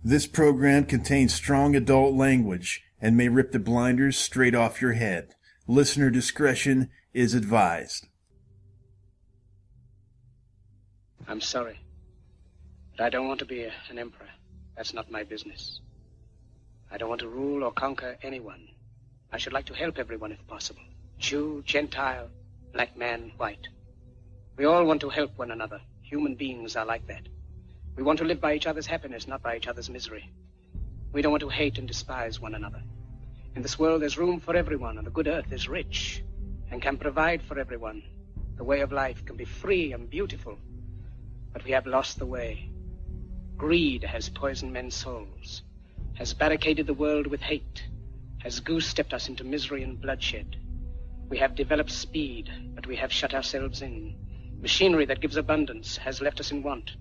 This program contains strong adult language and may rip the blinders straight off your head. Listener discretion is advised. I'm sorry, but I don't want to be an emperor. That's not my business. I don't want to rule or conquer anyone. I should like to help everyone if possible. Jew, Gentile, black man, white. We all want to help one another. Human beings are like that. We want to live by each other's happiness, not by each other's misery. We don't want to hate and despise one another. In this world, there's room for everyone, and the good earth is rich and can provide for everyone. The way of life can be free and beautiful, but we have lost the way. Greed has poisoned men's souls, has barricaded the world with hate, has goose-stepped us into misery and bloodshed. We have developed speed, but we have shut ourselves in. Machinery that gives abundance has left us in want.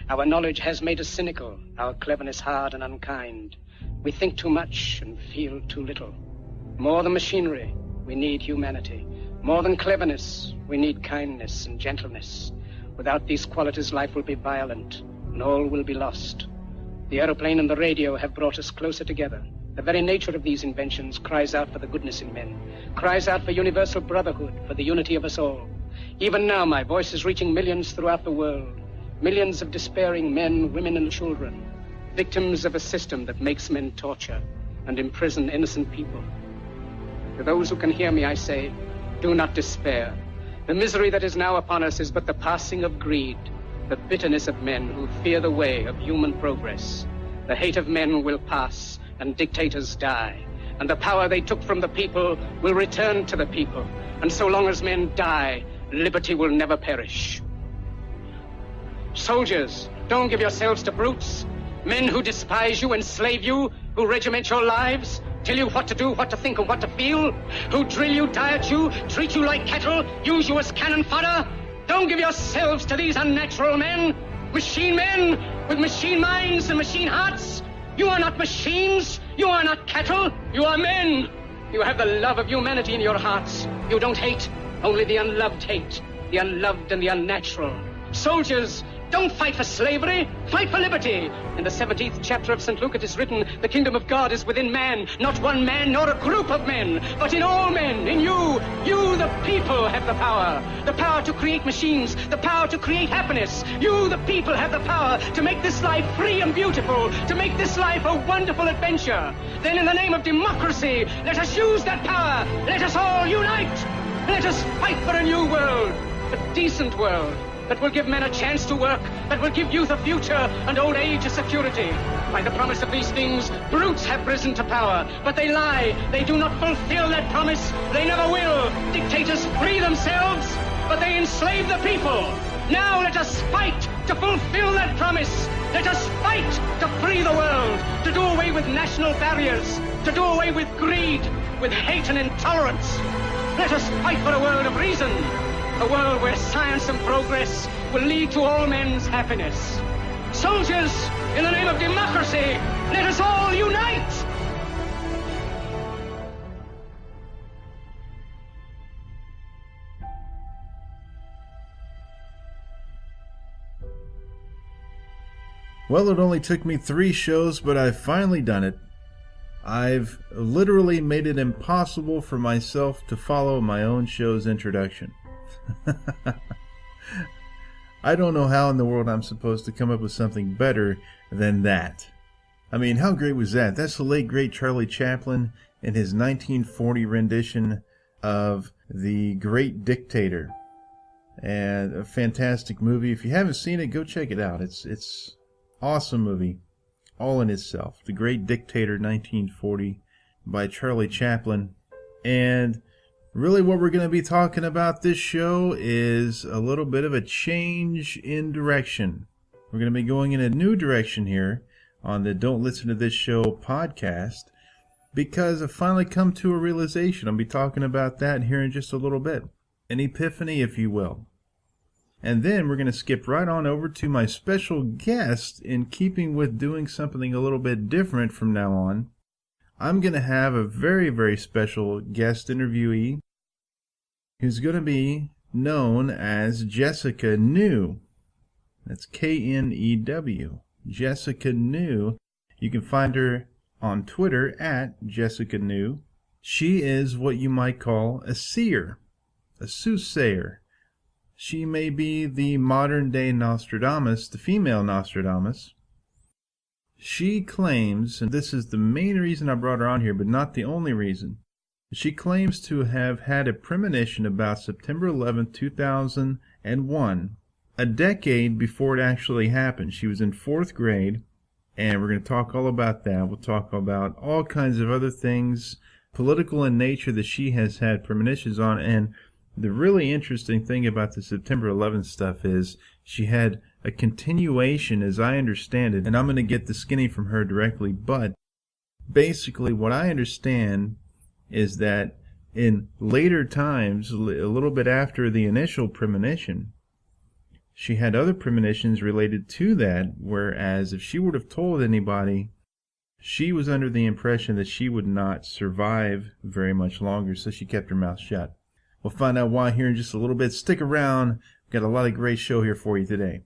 Our knowledge has made us cynical, our cleverness hard and unkind. We think too much and feel too little. More than machinery, we need humanity. More than cleverness, we need kindness and gentleness. Without these qualities, life will be violent, and all will be lost. The aeroplane and the radio have brought us closer together. The very nature of these inventions cries out for the goodness in men, cries out for universal brotherhood, for the unity of us all. Even now, my voice is reaching millions throughout the world. Millions of despairing men, women, and children, victims of a system that makes men torture and imprison innocent people. To those who can hear me, I say, do not despair. The misery that is now upon us is but the passing of greed, the bitterness of men who fear the way of human progress. The hate of men will pass, and dictators die, and the power they took from the people will return to the people. And so long as men die, liberty will never perish. Soldiers, don't give yourselves to brutes. Men who despise you, enslave you, who regiment your lives, tell you what to do, what to think, and what to feel, who drill you, diet you, treat you like cattle, use you as cannon fodder. Don't give yourselves to these unnatural men, machine men with machine minds and machine hearts. You are not machines, you are not cattle, you are men. You have the love of humanity in your hearts. You don't hate, only the unloved hate, the unloved and the unnatural. Soldiers, don't fight for slavery, fight for liberty. In the 17th chapter of St. Luke it is written, the kingdom of God is within man, not one man nor a group of men, but in all men, in you. You, the people, have the power to create machines, the power to create happiness. You, the people, have the power to make this life free and beautiful, to make this life a wonderful adventure. Then in the name of democracy, let us use that power. Let us all unite. Let us fight for a new world, a decent world, that will give men a chance to work, that will give youth a future and old age a security. By the promise of these things, brutes have risen to power, but they lie. They do not fulfill that promise. They never will. Dictators free themselves, but they enslave the people. Now let us fight to fulfill that promise. Let us fight to free the world, to do away with national barriers, to do away with greed, with hate and intolerance. Let us fight for a world of reason, a world where science and progress will lead to all men's happiness. Soldiers, in the name of democracy, let us all unite! Well, it only took me 3 shows, but I've finally done it. I've literally made it impossible for myself to follow my own show's introduction. I don't know how in the world I'm supposed to come up with something better than that. I mean, how great was that? That's the late, great Charlie Chaplin in his 1940 rendition of The Great Dictator. And a fantastic movie. If you haven't seen it, go check it out. It's awesome movie, all in itself. The Great Dictator, 1940, by Charlie Chaplin. And really what we're going to be talking about this show is a little bit of a change in direction. We're going to be going in a new direction here on the Don't Listen to This Show podcast, because I've finally come to a realization. I'll be talking about that here in just a little bit. An epiphany, if you will. And then we're going to skip right on over to my special guest. In keeping with doing something a little bit different from now on, I'm going to have a very, very special guest interviewee who's going to be known as Jessica New. That's Knew. Jessica New. You can find her on Twitter at Jessica New. She is what you might call a seer, a soothsayer. She may be the modern-day Nostradamus, the female Nostradamus. She claims, and this is the main reason I brought her on here, but not the only reason, she claims to have had a premonition about September 11th, 2001, a decade before it actually happened. She was in 4th grade, and we're going to talk all about that. We'll talk about all kinds of other things, political in nature, that she has had premonitions on. And the really interesting thing about the September 11th stuff is she had a continuation, as I understand it, and I'm going to get the skinny from her directly, but basically what I understand is that in later times, a little bit after the initial premonition, she had other premonitions related to that, whereas if she would have told anybody, she was under the impression that she would not survive very much longer, so she kept her mouth shut. We'll find out why here in just a little bit. Stick around. We've got a lot of great show here for you today.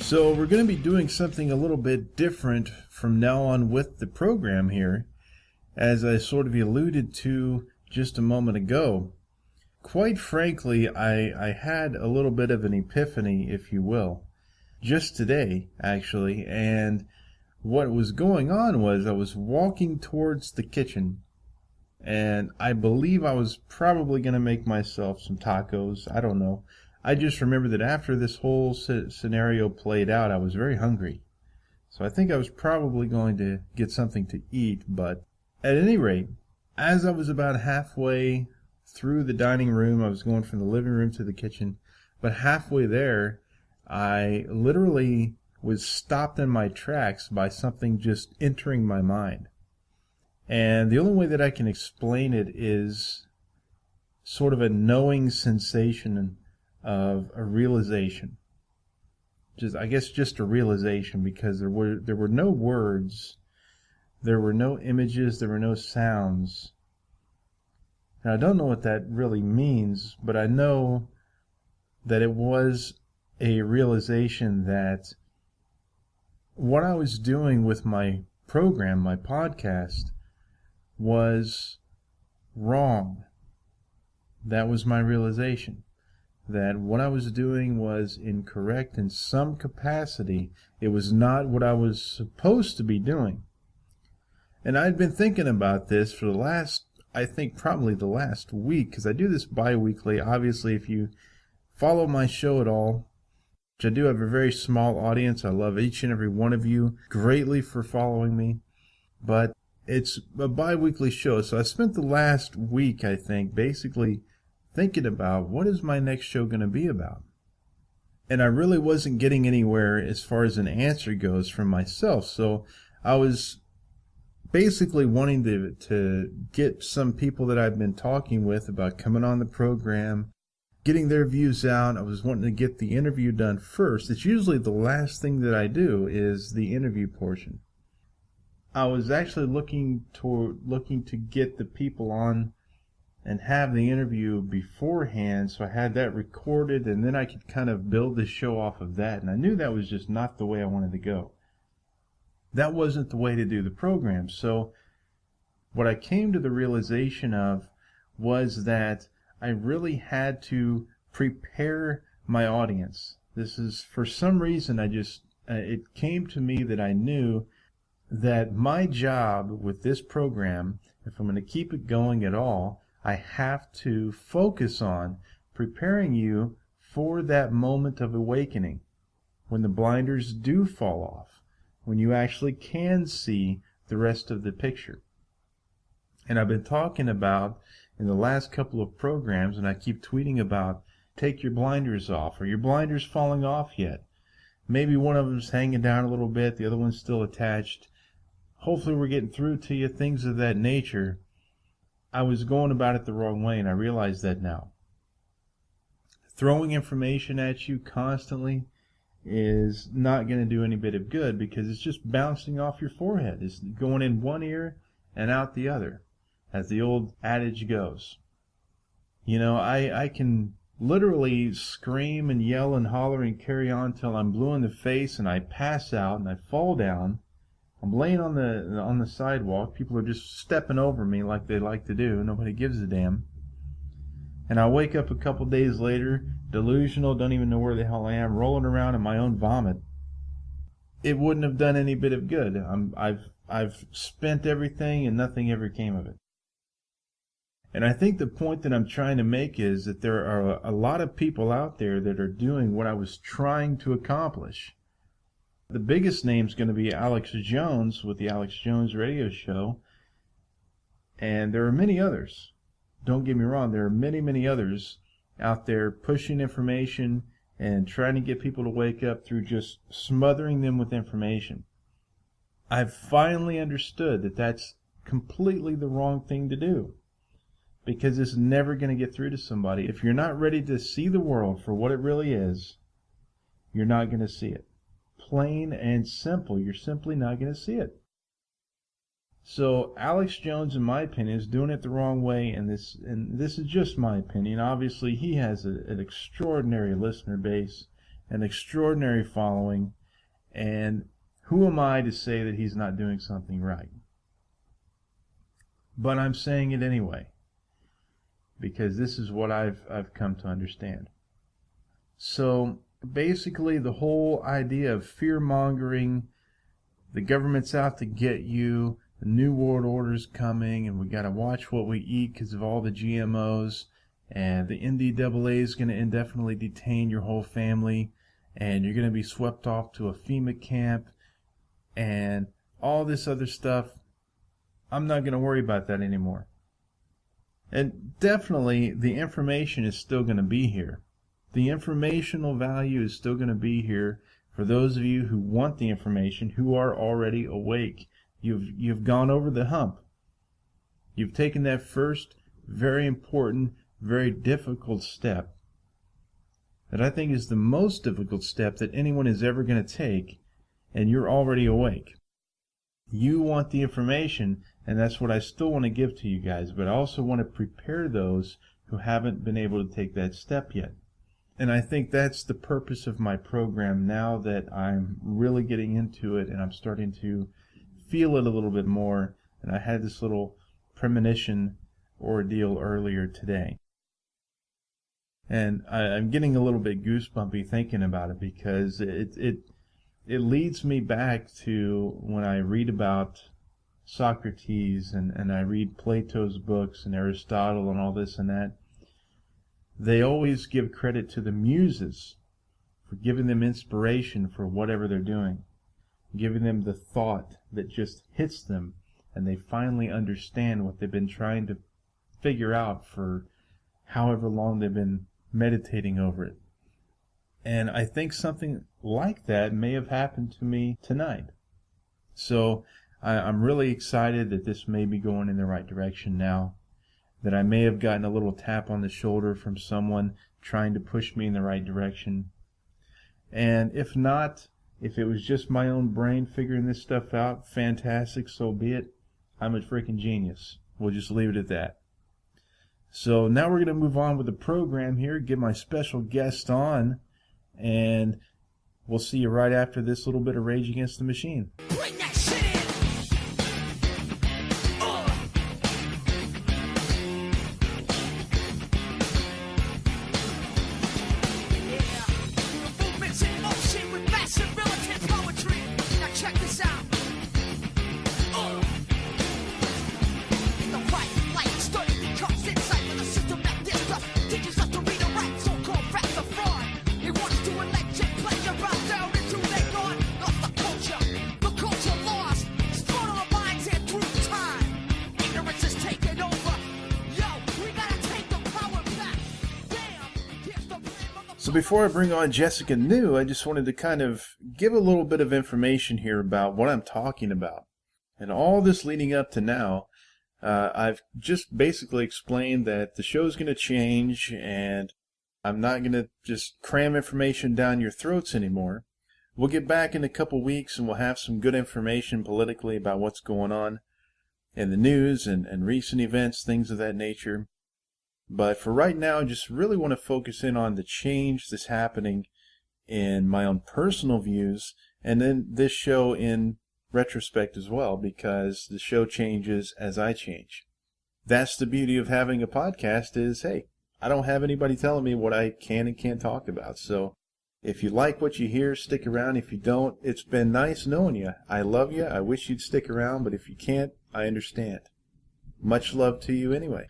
So we're going to be doing something a little bit different from now on with the program here, as I sort of alluded to just a moment ago. Quite frankly, I had a little bit of an epiphany, if you will, just today, actually, and what was going on was I was walking towards the kitchen, and I believe I was probably going to make myself some tacos. I don't know. I just remember that after this whole scenario played out, I was very hungry. So I think I was probably going to get something to eat, but at any rate, as I was about halfway through the dining room, I was going from the living room to the kitchen, but halfway there, I literally was stopped in my tracks by something just entering my mind. And the only way that I can explain it is sort of a knowing sensation of a realization. I guess just a realization, because there were no words, there were no images, there were no sounds. Now I don't know what that really means, but I know that it was a realization that what I was doing with my program, my podcast, was wrong. That was my realization. That what I was doing was incorrect in some capacity. It was not what I was supposed to be doing. And I'd been thinking about this for the last, I think probably the last week, because I do this bi-weekly. Obviously, if you follow my show at all, which I do have a very small audience, I love each and every one of you greatly for following me, but it's a bi-weekly show. So I spent the last week, I think, basically thinking about what is my next show going to be about. And I really wasn't getting anywhere as far as an answer goes from myself. So I was basically wanting to get some people that I've been talking with about coming on the program, getting their views out. I was wanting to get the interview done first. It's usually the last thing that I do is the interview portion. I was actually looking to get the people on and have the interview beforehand, so I had that recorded, and then I could kind of build the show off of that. And I knew that was just not the way I wanted to go. That wasn't the way to do the program. So what I came to the realization of was that I really had to prepare my audience. This is, for some reason, it came to me that I knew that my job with this program, if I'm going to keep it going at all, I have to focus on preparing you for that moment of awakening, when the blinders do fall off, when you actually can see the rest of the picture. And I've been talking about in the last couple of programs, and I keep tweeting about take your blinders off. Are your blinders falling off yet? Maybe one of them's hanging down a little bit, the other one's still attached. Hopefully we're getting through to you, things of that nature. I was going about it the wrong way, and I realize that now. Throwing information at you constantly is not going to do any bit of good, because it's just bouncing off your forehead. It's going in one ear and out the other, as the old adage goes. You know, I can literally scream and yell and holler and carry on till I'm blue in the face and I pass out and I fall down. I'm laying on the sidewalk. People are just stepping over me like they like to do. Nobody gives a damn. And I wake up a couple days later, delusional, don't even know where the hell I am, rolling around in my own vomit. It wouldn't have done any bit of good. I've spent everything and nothing ever came of it. And I think the point that I'm trying to make is that there are a lot of people out there that are doing what I was trying to accomplish. The biggest name is going to be Alex Jones with the Alex Jones radio show. And there are many others. Don't get me wrong, there are many, many others out there pushing information and trying to get people to wake up through just smothering them with information. I've finally understood that that's completely the wrong thing to do, because it's never going to get through to somebody. If you're not ready to see the world for what it really is, you're not going to see it. Plain and simple, you're simply not going to see it. So Alex Jones, in my opinion, is doing it the wrong way, and this is just my opinion. Obviously, he has an extraordinary listener base, an extraordinary following, and who am I to say that he's not doing something right? But I'm saying it anyway, because this is what I've come to understand. So basically, the whole idea of fear-mongering, the government's out to get you, the New World Order's coming, and we got to watch what we eat because of all the GMOs, and the NDAA is going to indefinitely detain your whole family, and you're going to be swept off to a FEMA camp, and all this other stuff. I'm not going to worry about that anymore. And definitely the information is still going to be here. The informational value is still going to be here for those of you who want the information, who are already awake. You've gone over the hump. You've taken that first very important, very difficult step that I think is the most difficult step that anyone is ever going to take, and you're already awake. You want the information, and that's what I still want to give to you guys, but I also want to prepare those who haven't been able to take that step yet. And I think that's the purpose of my program now that I'm really getting into it and I'm starting to feel it a little bit more. And I had this little premonition ordeal earlier today. And I'm getting a little bit goosebumpy thinking about it, because it leads me back to when I read about Socrates and I read Plato's books and Aristotle and all this and that. They always give credit to the muses for giving them inspiration for whatever they're doing, giving them the thought that just hits them, and they finally understand what they've been trying to figure out for however long they've been meditating over it. And I think something like that may have happened to me tonight. So I'm really excited that this may be going in the right direction now, that I may have gotten a little tap on the shoulder from someone trying to push me in the right direction. And if not, if it was just my own brain figuring this stuff out, fantastic, so be it. I'm a freaking genius. We'll just leave it at that. So now we're going to move on with the program here, get my special guest on, and we'll see you right after this little bit of Rage Against the Machine. Bring that shit in! Culture So before I bring on Jessica New, I just wanted to kind of give a little bit of information here about what I'm talking about. And all this leading up to now, I've just basically explained that the show's going to change, and I'm not going to just cram information down your throats anymore. We'll get back in a couple weeks, and we'll have some good information politically about what's going on in the news and recent events, things of that nature. But for right now, I just really want to focus in on the change that's happening in my own personal views, and then this show in retrospect as well, because the show changes as I change. That's the beauty of having a podcast is, hey, I don't have anybody telling me what I can and can't talk about. So if you like what you hear, stick around. If you don't, it's been nice knowing you. I love you. I wish you'd stick around, but if you can't, I understand. Much love to you anyway.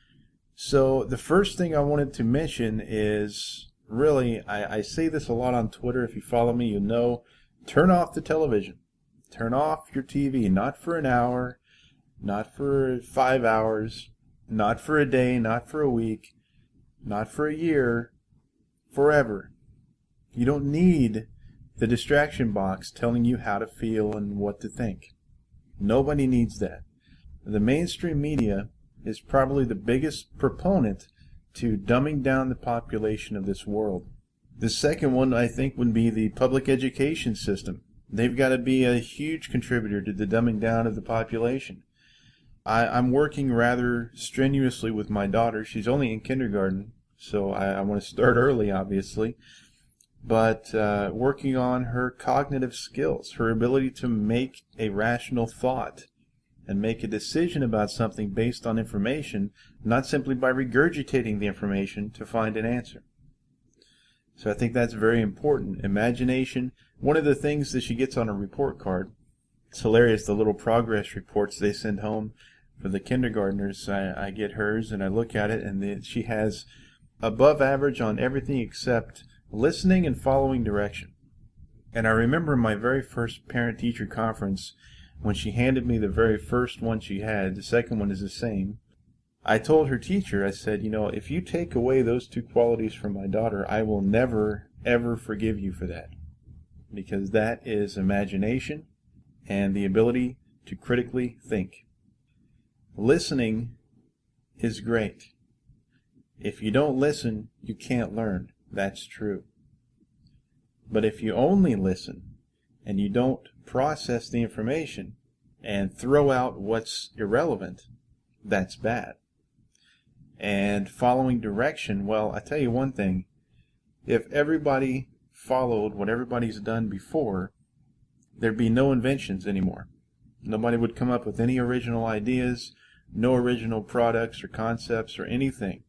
So the first thing I wanted to mention is, really, I say this a lot on Twitter. If you follow me, you know, turn off the television. Turn off your TV, not for an hour, not for 5 hours, not for a day, not for a week, not for a year, forever. You don't need the distraction box telling you how to feel and what to think. Nobody needs that. The mainstream media is probably the biggest proponent to dumbing down the population of this world. The second one, I think, would be the public education system. They've got to be a huge contributor to the dumbing down of the population. I'm working rather strenuously with my daughter. She's only in kindergarten, so I want to start early, obviously. But working on her cognitive skills, her ability to make a rational thought and make a decision about something based on information, not simply by regurgitating the information to find an answer. So I think that's very important. Imagination. One of the things that she gets on her report card, it's hilarious, the little progress reports they send home for the kindergartners. I get hers and I look at it, and she has above average on everything except listening and following direction. And I remember my very first parent-teacher conference, when she handed me the very first one she had, the second one is the same, I told her teacher, I said, you know, if you take away those two qualities from my daughter, I will never, ever forgive you for that. Because that is imagination and the ability to critically think. Listening is great. If you don't listen, you can't learn. That's true. But if you only listen and you don't process the information and throw out what's irrelevant, that's bad. And following direction, well, I tell you one thing, if everybody followed what everybody's done before, there'd be no inventions anymore. Nobody would come up with any original ideas, no original products or concepts or anything.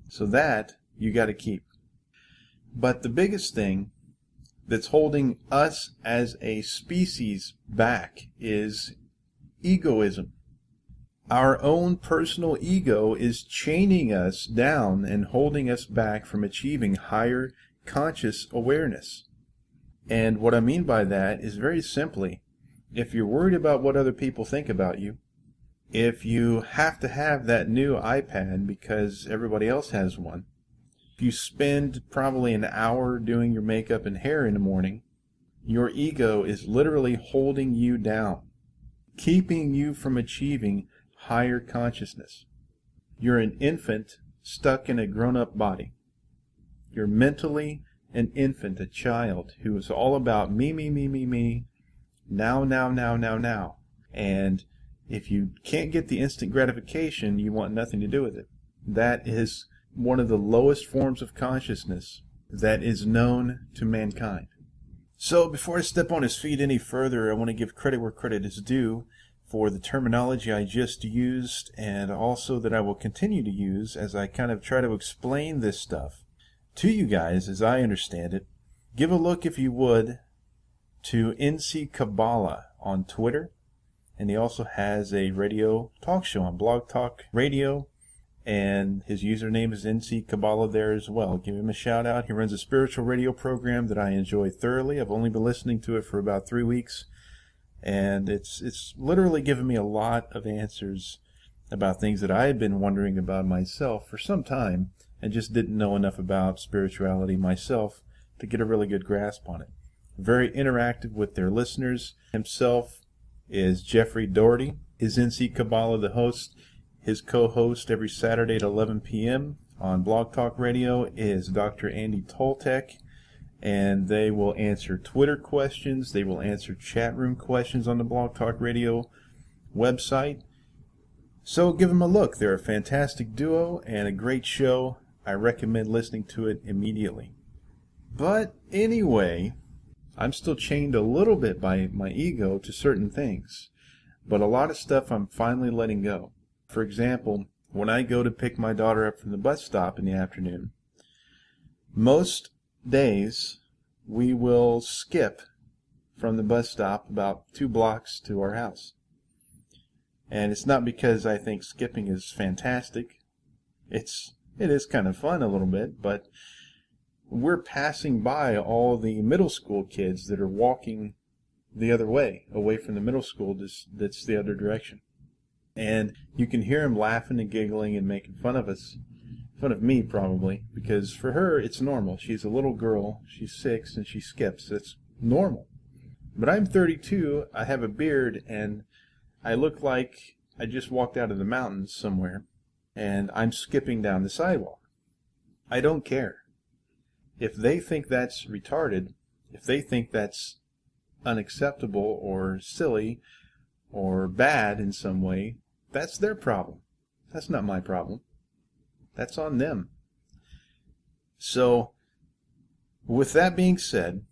So that you got to keep. But the biggest thing that's holding us as a species back is egoism. Our own personal ego is chaining us down and holding us back from achieving higher conscious awareness. And what I mean by that is very simply, if you're worried about what other people think about you, if you have to have that new iPad because everybody else has one, if you spend probably an hour doing your makeup and hair in the morning, your ego is literally holding you down, keeping you from achieving higher consciousness. You're an infant stuck in a grown-up body. You're mentally an infant, a child who is all about me, me, me, me, me, now, now, now, now, now. And if you can't get the instant gratification, you want nothing to do with it. That is one of the lowest forms of consciousness that is known to mankind. So before I step on his feet any further, I want to give credit where credit is due for the terminology I just used, and also that I will continue to use as I kind of try to explain this stuff to you guys as I understand it. Give a look, if you would, to NC Kabbalah on Twitter, and he also has a radio talk show on Blog Talk Radio, and his username is NC Kabbalah there as well. Give him a shout out. He runs a spiritual radio program that I enjoy thoroughly. I've only been listening to it for about 3 weeks, and it's literally given me a lot of answers about things that I had been wondering about myself for some time, and just didn't know enough about spirituality myself to get a really good grasp on it. Very interactive with their listeners. Himself is Jeffrey Doherty. Is NC Kabbalah the host? His co-host every Saturday at 11 p.m. on Blog Talk Radio is Dr. Andy Toltek, and they will answer Twitter questions. They will answer chat room questions on the Blog Talk Radio website. So give them a look. They're a fantastic duo and a great show. I recommend listening to it immediately. But anyway, I'm still chained a little bit by my ego to certain things, but a lot of stuff I'm finally letting go. For example, when I go to pick my daughter up from the bus stop in the afternoon, most days we will skip from the bus stop about 2 blocks to our house. And it's not because I think skipping is fantastic. It is kind of fun a little bit, but we're passing by all the middle school kids that are walking the other way, away from the middle school that's the other direction. And you can hear them laughing and giggling and making fun of us, fun of me probably, because for her it's normal. She's a little girl, she's 6, and she skips. It's normal. But I'm 32, I have a beard, and I look like I just walked out of the mountains somewhere, and I'm skipping down the sidewalk. I don't care. If they think that's retarded, if they think that's unacceptable or silly or bad in some way, that's their problem. That's not my problem. That's on them. So, with that being said,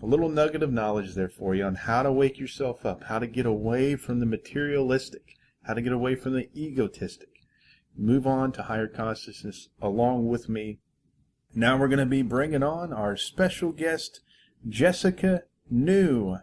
a little nugget of knowledge there for you on how to wake yourself up, how to get away from the materialistic, how to get away from the egotistic. Move on to higher consciousness along with me. Now we're going to be bringing on our special guest, Jessica New.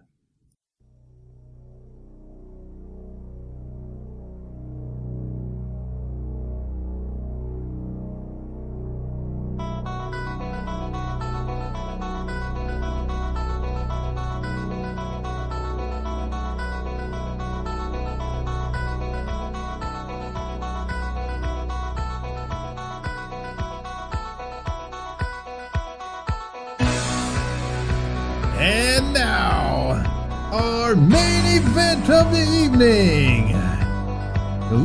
And now, our main event of the evening.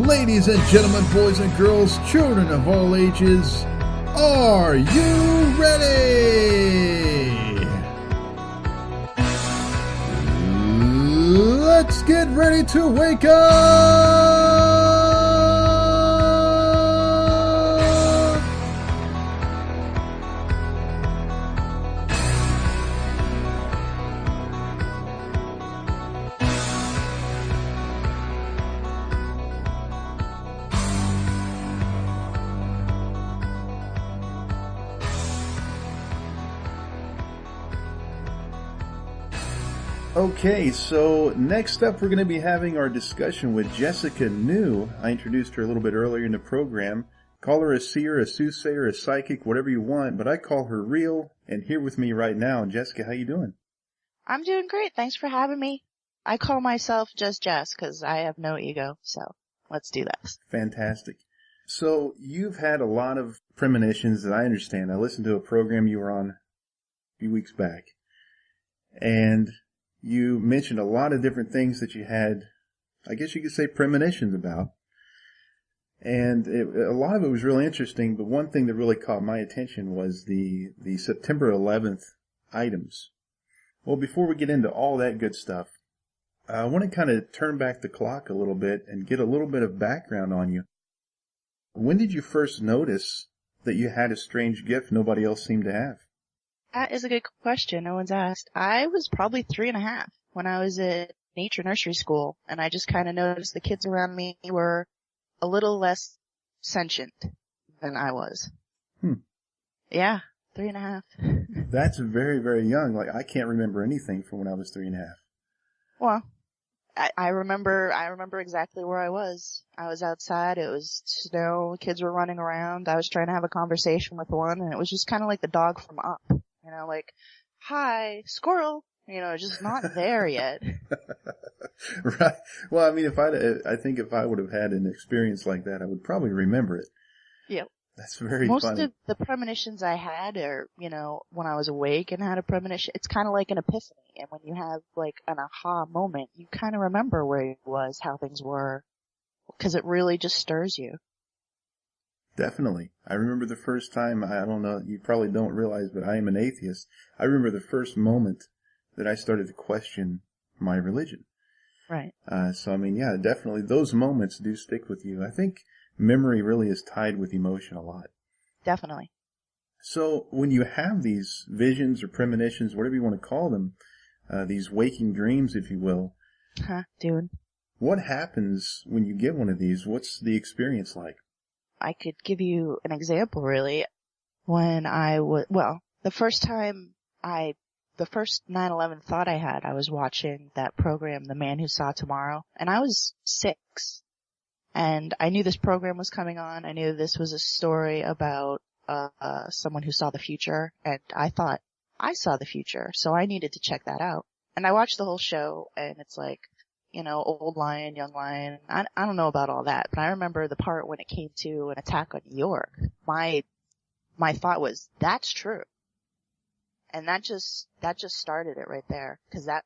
Ladies and gentlemen, boys and girls, children of all ages, are you ready? Let's get ready to wake up! Okay, so next up we're going to be having our discussion with Jessica New. I introduced her a little bit earlier in the program. Call her a seer, a soothsayer, a psychic, whatever you want, but I call her real. And here with me right now, Jessica, how you doing? I'm doing great. Thanks for having me. I call myself just Jess because I have no ego, so let's do this. Fantastic. So you've had a lot of premonitions that I understand. I listened to a program you were on a few weeks back, and you mentioned a lot of different things that you had, I guess you could say, premonitions about. And a lot of it was really interesting, but one thing that really caught my attention was the September 11th items. Well, before we get into all that good stuff, I want to kind of turn back the clock a little bit and get a little bit of background on you. When did you first notice that you had a strange gift nobody else seemed to have? That is a good question. No one's asked. I was probably 3.5 when I was at nature nursery school, and I just kind of noticed the kids around me were a little less sentient than I was. Yeah, 3.5. That's very, very young. Like, I can't remember anything from when I was 3.5. Well, I remember exactly where I was. I was outside. It was snow. Kids were running around. I was trying to have a conversation with one, and it was just kind of like the dog from Up. You know, like, hi, squirrel. You know, just not there yet. Right. Well, I mean, I think if I would have had an experience like that, I would probably remember it. Yep. That's very Most funny. of the premonitions I had are, when I was awake and had a premonition, it's kind of like an epiphany. And when you have like an aha moment, you kind of remember where it was, how things were, because it really just stirs you. Definitely. I remember the first time, I don't know, you probably don't realize, but I am an atheist. I remember the first moment that I started to question my religion. Right. So, I mean, yeah, definitely those moments do stick with you. I think memory really is tied with emotion a lot. Definitely. So, when you have these visions or premonitions, whatever you want to call them, these waking dreams, if you will. Huh, dude. What happens when you get one of these? What's the experience like? I could give you an example, really. When the first 9/11 thought I had, I was watching that program, The Man Who Saw Tomorrow, and I was 6. And I knew this program was coming on. I knew this was a story about someone who saw the future, and I thought I saw the future, so I needed to check that out. And I watched the whole show, and it's like, old lion, young lion. I don't know about all that, but I remember the part when it came to an attack on New York. My thought was, that's true. And that just started it right there. Cause that,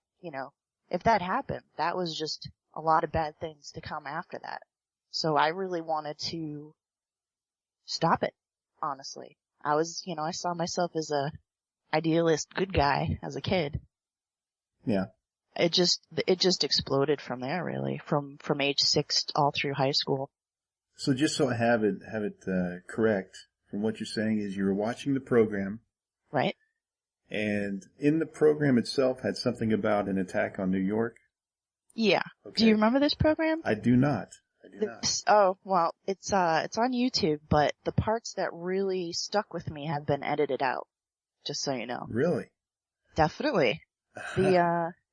if that happened, that was just a lot of bad things to come after that. So I really wanted to stop it, honestly. I was, I saw myself as a idealist good guy as a kid. Yeah. It just exploded from there, really, from age 6 all through high school. So just so I have it correct, from what you're saying is you were watching the program. Right. And in the program itself had something about an attack on New York? Yeah. Okay. Do you remember this program? I do not. Oh, well, it's on YouTube, but the parts that really stuck with me have been edited out, just so you know. Really? Definitely.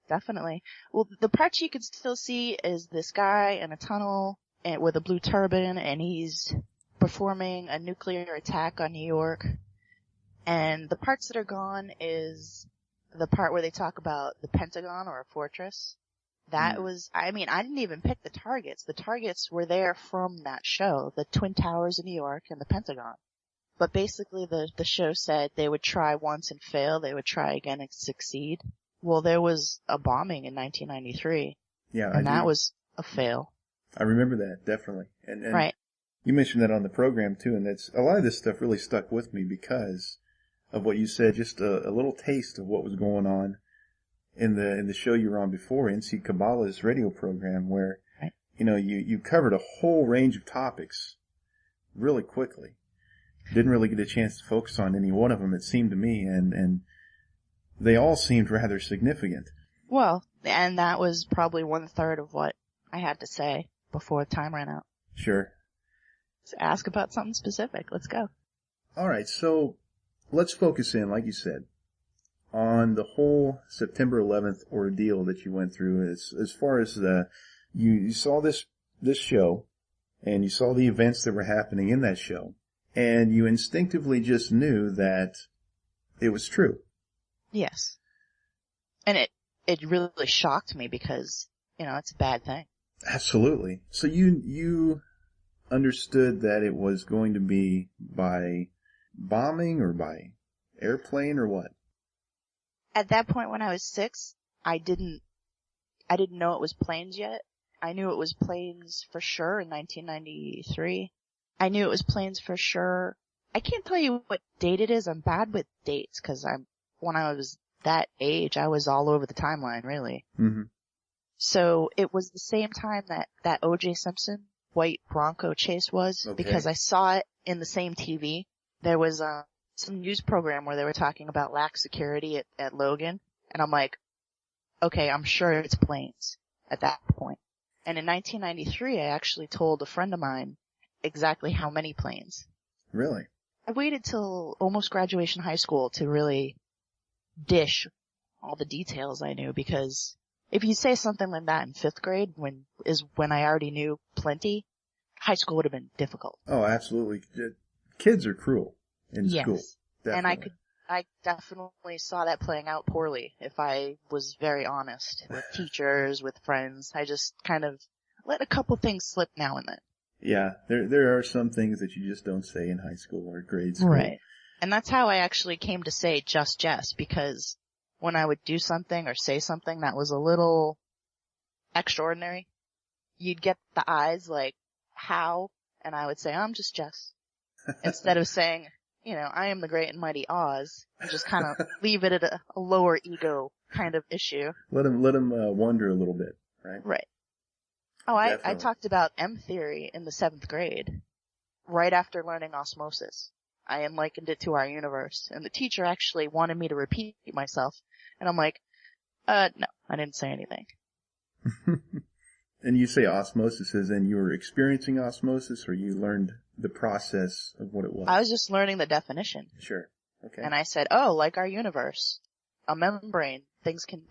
Definitely. Well, the parts you can still see is this guy in a tunnel with a blue turban, and he's performing a nuclear attack on New York. And the parts that are gone is the part where they talk about the Pentagon or a fortress. That was, I didn't even pick the targets. The targets were there from that show, the Twin Towers in New York and the Pentagon. But basically the show said they would try once and fail, they would try again and succeed. Well, there was a bombing in 1993. Yeah, and that was a fail. I remember that, definitely. And right. You mentioned that on the program too, and that's a lot of this stuff really stuck with me because of what you said, just a little taste of what was going on in the show you were on before, NC Kabbalah's radio program, where right. you covered a whole range of topics really quickly. Didn't really get a chance to focus on any one of them, it seemed to me, and they all seemed rather significant. Well, and that was probably 1/3 of what I had to say before time ran out. Sure. So ask about something specific. Let's go. All right, so let's focus in, like you said, on the whole September 11th ordeal that you went through. As far as you saw this show, and you saw the events that were happening in that show, and you instinctively just knew that it was true. Yes. And it really shocked me because, it's a bad thing. Absolutely. So you understood that it was going to be by bombing or by airplane or what? At that point when I was 6, I didn't know it was planes yet. I knew it was planes for sure in 1993. I knew it was planes for sure. I can't tell you what date it is. I'm bad with dates because when I was that age, I was all over the timeline, really. Mm-hmm. So it was the same time that O.J. Simpson white Bronco chase was, okay. Because I saw it in the same TV. There was some news program where they were talking about lax security at Logan, and I'm like, okay, I'm sure it's planes at that point. And in 1993, I actually told a friend of mine exactly how many planes. Really? I waited till almost graduation high school to really dish all the details I knew, because if you say something like that in 5th grade, when I already knew plenty, high school would have been difficult. Oh, absolutely. Kids are cruel in school. Definitely. And I definitely saw that playing out poorly, if I was very honest, with teachers, with friends. I just kind of let a couple things slip now and then. Yeah, there are some things that you just don't say in high school or grade school. Right. And that's how I actually came to say just Jess, because when I would do something or say something that was a little extraordinary, you'd get the eyes like, how? And I would say, I'm just Jess. Instead of saying, I am the great and mighty Oz, and just kind of leave it at a lower ego kind of issue. Let him wonder a little bit, right? Right. Oh, I talked about M theory in the 7th grade, right after learning osmosis. I likened it to our universe, and the teacher actually wanted me to repeat myself, and I'm like, no, I didn't say anything. And you say osmosis as in you were experiencing osmosis, or you learned the process of what it was? I was just learning the definition. Sure. Okay. And I said, like our universe, a membrane, things can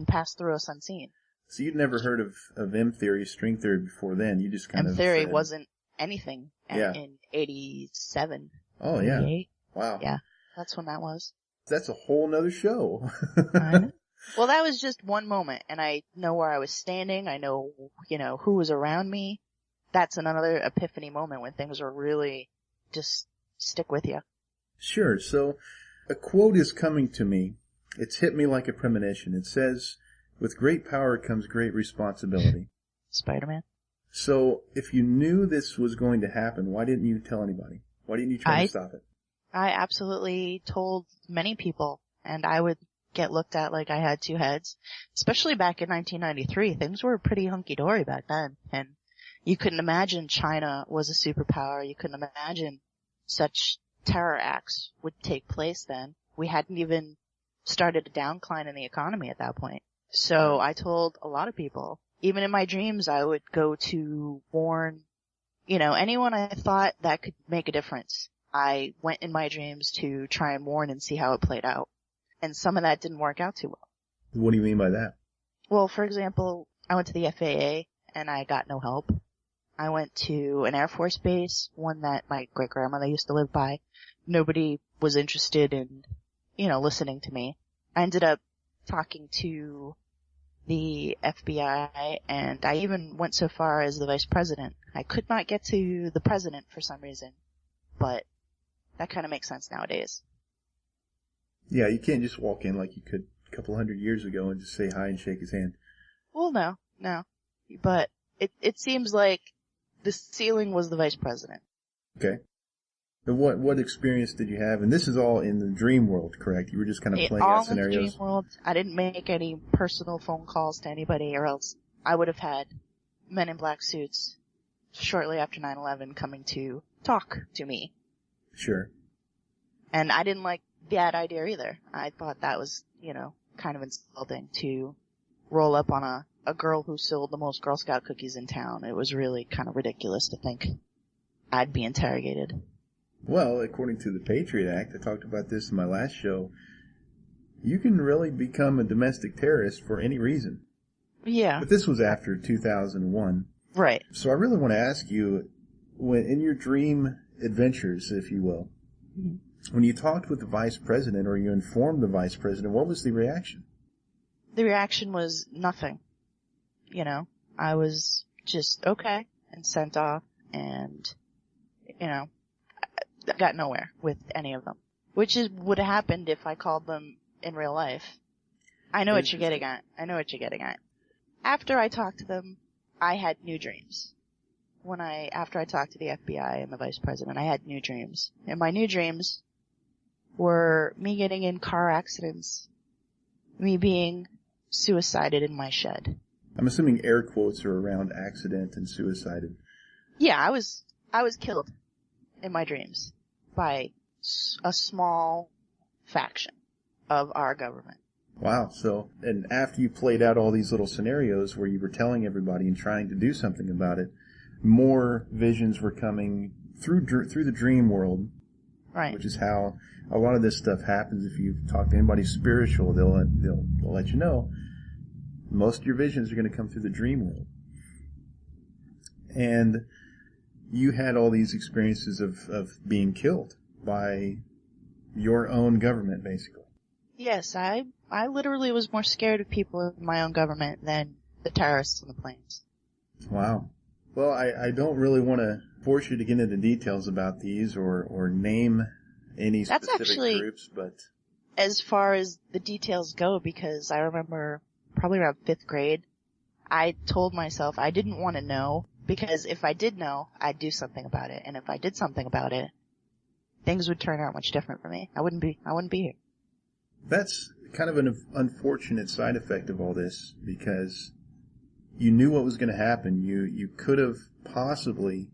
pass through us unseen. So you'd never heard of M theory, string theory before then. You just kind of M theory said, wasn't anything in 87. Oh, yeah. 88. Wow. Yeah, that's when that was. That's a whole nother show. I know. Well, that was just one moment, and I know where I was standing. I know, who was around me. That's another epiphany moment when things are really just stick with you. Sure. So a quote is coming to me. It's hit me like a premonition. It says, with great power comes great responsibility. Spider-Man. So if you knew this was going to happen, why didn't you tell anybody? Why didn't you try to stop it? I absolutely told many people, and I would get looked at like I had two heads. Especially back in 1993, things were pretty hunky-dory back then, and you couldn't imagine China was a superpower. You couldn't imagine such terror acts would take place then. We hadn't even started a downcline in the economy at that point. So I told a lot of people, even in my dreams, I would go to warn, anyone I thought that could make a difference. I went in my dreams to try and warn and see how it played out. And some of that didn't work out too well. What do you mean by that? Well, for example, I went to the FAA and I got no help. I went to an Air Force base, one that my great-grandmother used to live by. Nobody was interested in, listening to me. I ended up talking to the FBI, and I even went so far as the vice president. I could not get to the president for some reason, but that kind of makes sense nowadays. Yeah, you can't just walk in like you could a couple 100 years ago and just say hi and shake his hand. Well, no. But it seems like the ceiling was the vice president. Okay. But what experience did you have? And this is all in the dream world, correct? You were just kind of playing out scenarios? All in the dream world. I didn't make any personal phone calls to anybody, or else I would have had men in black suits shortly after 9/11 coming to talk to me. Sure. And I didn't like that idea either. I thought that was, kind of insulting to roll up on a girl who sold the most Girl Scout cookies in town. It was really kind of ridiculous to think I'd be interrogated. Well, according to the Patriot Act, I talked about this in my last show, you can really become a domestic terrorist for any reason. Yeah. But this was after 2001. Right. So I really want to ask you, in your dream adventures, if you will, when you talked with the vice president or you informed the vice president, what was the reaction? The reaction was nothing. I was just okay and sent off, and, I got nowhere with any of them. Which would have happened if I called them in real life. I know what you're getting at. After I talked to them, I had new dreams. After I talked to the FBI and the vice president, I had new dreams. And my new dreams were me getting in car accidents, me being suicided in my shed. I'm assuming air quotes are around accident and suicided. Yeah, I was killed in my dreams by a small faction of our government. Wow. So, and after you played out all these little scenarios where you were telling everybody and trying to do something about it, more visions were coming through the dream world. Right. Which is how a lot of this stuff happens. If you talk to anybody spiritual, they'll let you know most of your visions are going to come through the dream world. And you had all these experiences of being killed by your own government, basically. Yes, I literally was more scared of people in my own government than the terrorists on the planes. Wow. Well, I don't really want to force you to get into details about these or name any That's specific actually groups, but as far as the details go, because I remember probably around 5th grade, I told myself I didn't want to know, because if I did know, I'd do something about it. And if I did something about it, things would turn out much different for me. I wouldn't be here. that's kind of an unfortunate side effect of all this, because you knew what was going to happen. You could have possibly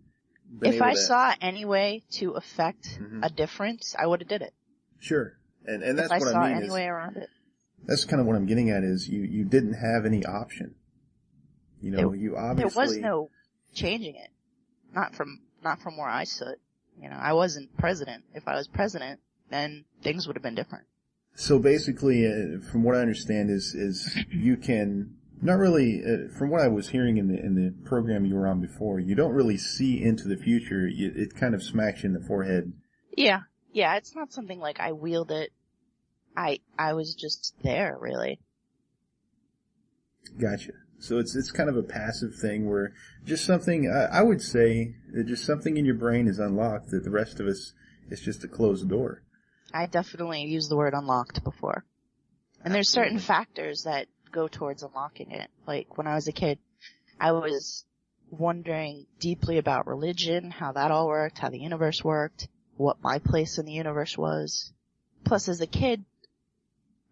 been If able I to... saw any way to affect a difference, I would have did it. Sure. And that's if I what saw I mean any is, way around it. that's kind of what I'm getting at is you didn't have any option. You know, you obviously... There was no changing it. Not from where I stood. You know, I wasn't president. If I was president, then things would have been different. So basically, from what I understand is you can not really, from what I was hearing in the program you were on before, you don't really see into the future. It kind of smacks you in the forehead. Yeah. Yeah, it's not something like I wheeled it. I was just there, really. Gotcha. So it's kind of a passive thing where just something, I would say, that just something in your brain is unlocked that the rest of us, it's just a closed door. I definitely used the word unlocked before. And there's certain factors that go towards unlocking it. Like, when I was a kid, I was wondering deeply about religion, how that all worked, how the universe worked, what my place in the universe was. Plus, as a kid,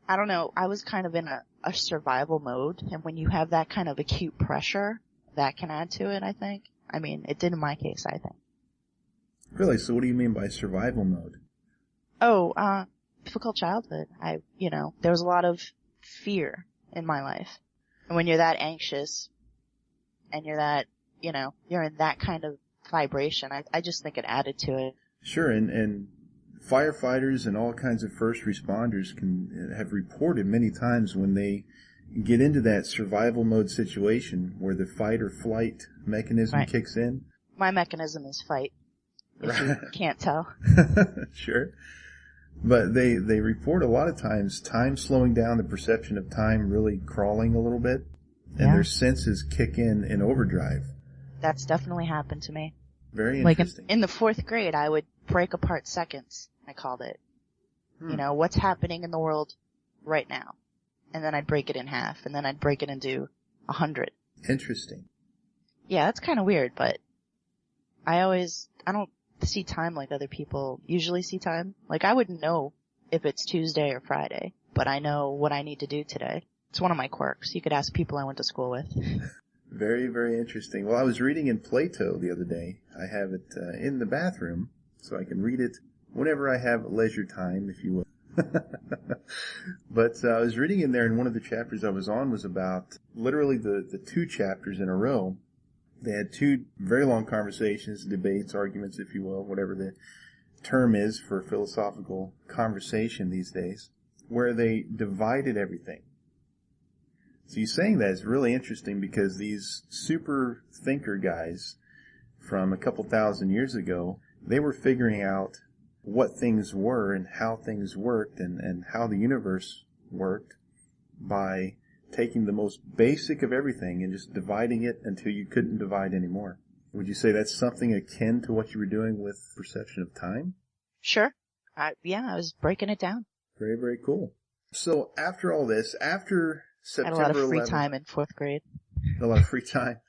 I don't know, I was kind of in a survival mode, and when you have that kind of acute pressure, that can add to it, I think. I mean, it did in my case, I think. Really? So what do you mean by survival mode? Oh, difficult childhood. There was a lot of fear in my life. And when you're that anxious, and you're that, you're in that kind of vibration, I just think it added to it. Sure, and firefighters and all kinds of first responders have reported many times when they get into that survival mode situation where the fight or flight mechanism kicks in. My mechanism is fight, if you can't tell. Sure. But they report a lot of times time slowing down, the perception of time really crawling a little bit, and their senses kick in overdrive. That's definitely happened to me. Very interesting. Like in the 4th grade, I would break apart seconds, I called it. What's happening in the world right now. And then I'd break it in half, and then I'd break it into 100. Interesting. Yeah, that's kind of weird, but I don't see time like other people usually see time. Like, I wouldn't know if it's Tuesday or Friday, but I know what I need to do today. It's one of my quirks. You could ask people I went to school with. Very, very interesting. Well, I was reading in Plato the other day. I have it in the bathroom, so I can read it whenever I have leisure time, if you will. But I was reading in there, and one of the chapters I was on was about literally the 2 chapters in a row. They had 2 very long conversations, debates, arguments, if you will, whatever the term is for philosophical conversation these days, where they divided everything. So you saying that is really interesting because these super thinker guys from a couple thousand years ago, they were figuring out what things were and how things worked and how the universe worked by taking the most basic of everything and just dividing it until you couldn't divide anymore. Would you say that's something akin to what you were doing with perception of time? Sure. I was breaking it down. Very, very cool. So after all this, after September 11th... I had a lot of free time in 4th grade. A lot of free time.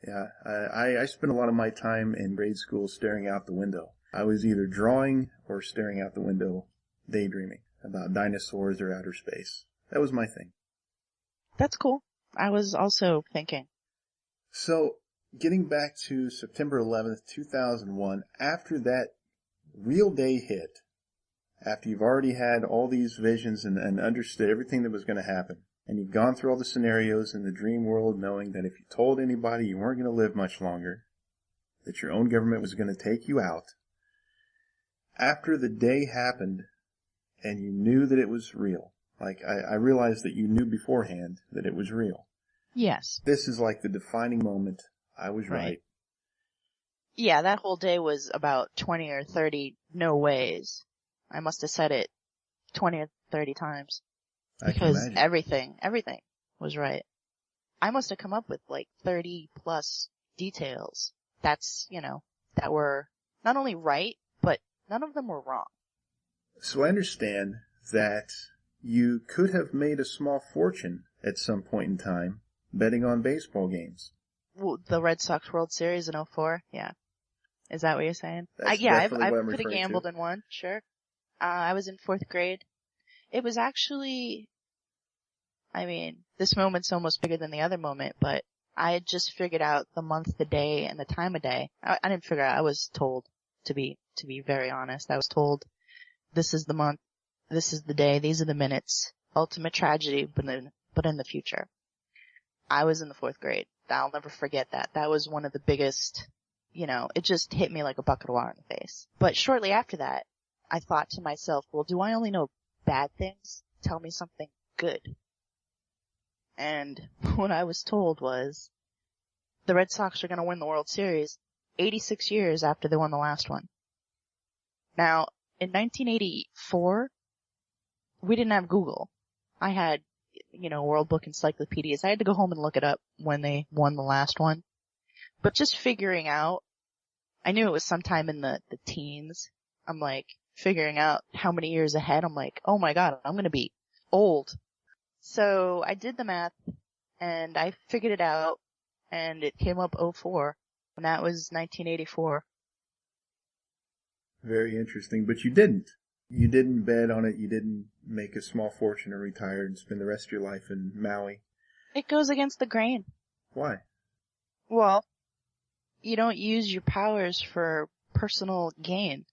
Yeah. I spent a lot of my time in grade school staring out the window. I was either drawing or staring out the window, daydreaming about dinosaurs or outer space. That was my thing. That's cool. I was also thinking. So, getting back to September 11th, 2001, after that real day hit, after you've already had all these visions and understood everything that was going to happen, and you've gone through all the scenarios in the dream world knowing that if you told anybody you weren't going to live much longer, that your own government was going to take you out, after the day happened and you knew that it was real, like I realized that you knew beforehand that it was real. Yes. This is like the defining moment. I was right. Yeah, that whole day was about 20 or 30 no ways. I must have said it 20 or 30 times. Because everything was right. I must have come up with like 30 plus details that were not only right, but none of them were wrong. So I understand that you could have made a small fortune at some point in time betting on baseball games. Well, the Red Sox World Series in '04, yeah. Is that what you're saying? That's Yeah, definitely what I'm could have referring gambled to. and won, sure. I was in 4th grade. It was actually, I mean, this moment's almost bigger than the other moment, but I had just figured out the month, the day, and the time of day. I didn't figure out, I was told, to be very honest, I was told, this is the month, this is the day, these are the minutes, ultimate tragedy, but in the future. I was in the 4th grade. I'll never forget that. That was one of the biggest, it just hit me like a bucket of water in the face. But shortly after that, I thought to myself, well, do I only know bad things? Tell me something good. And what I was told was, the Red Sox are going to win the World Series 86 years after they won the last one. Now, in 1984, we didn't have Google. I had, World Book encyclopedias. I had to go home and look it up when they won the last one. But just figuring out, I knew it was sometime in the teens. I'm like, figuring out how many years ahead. I'm like, oh my God, I'm going to be old. So I did the math and I figured it out and it came up '04 and that was 1984. Very interesting, but you didn't. You didn't bet on it. You didn't make a small fortune and retire and spend the rest of your life in Maui. It goes against the grain. Why? Well, you don't use your powers for personal gain,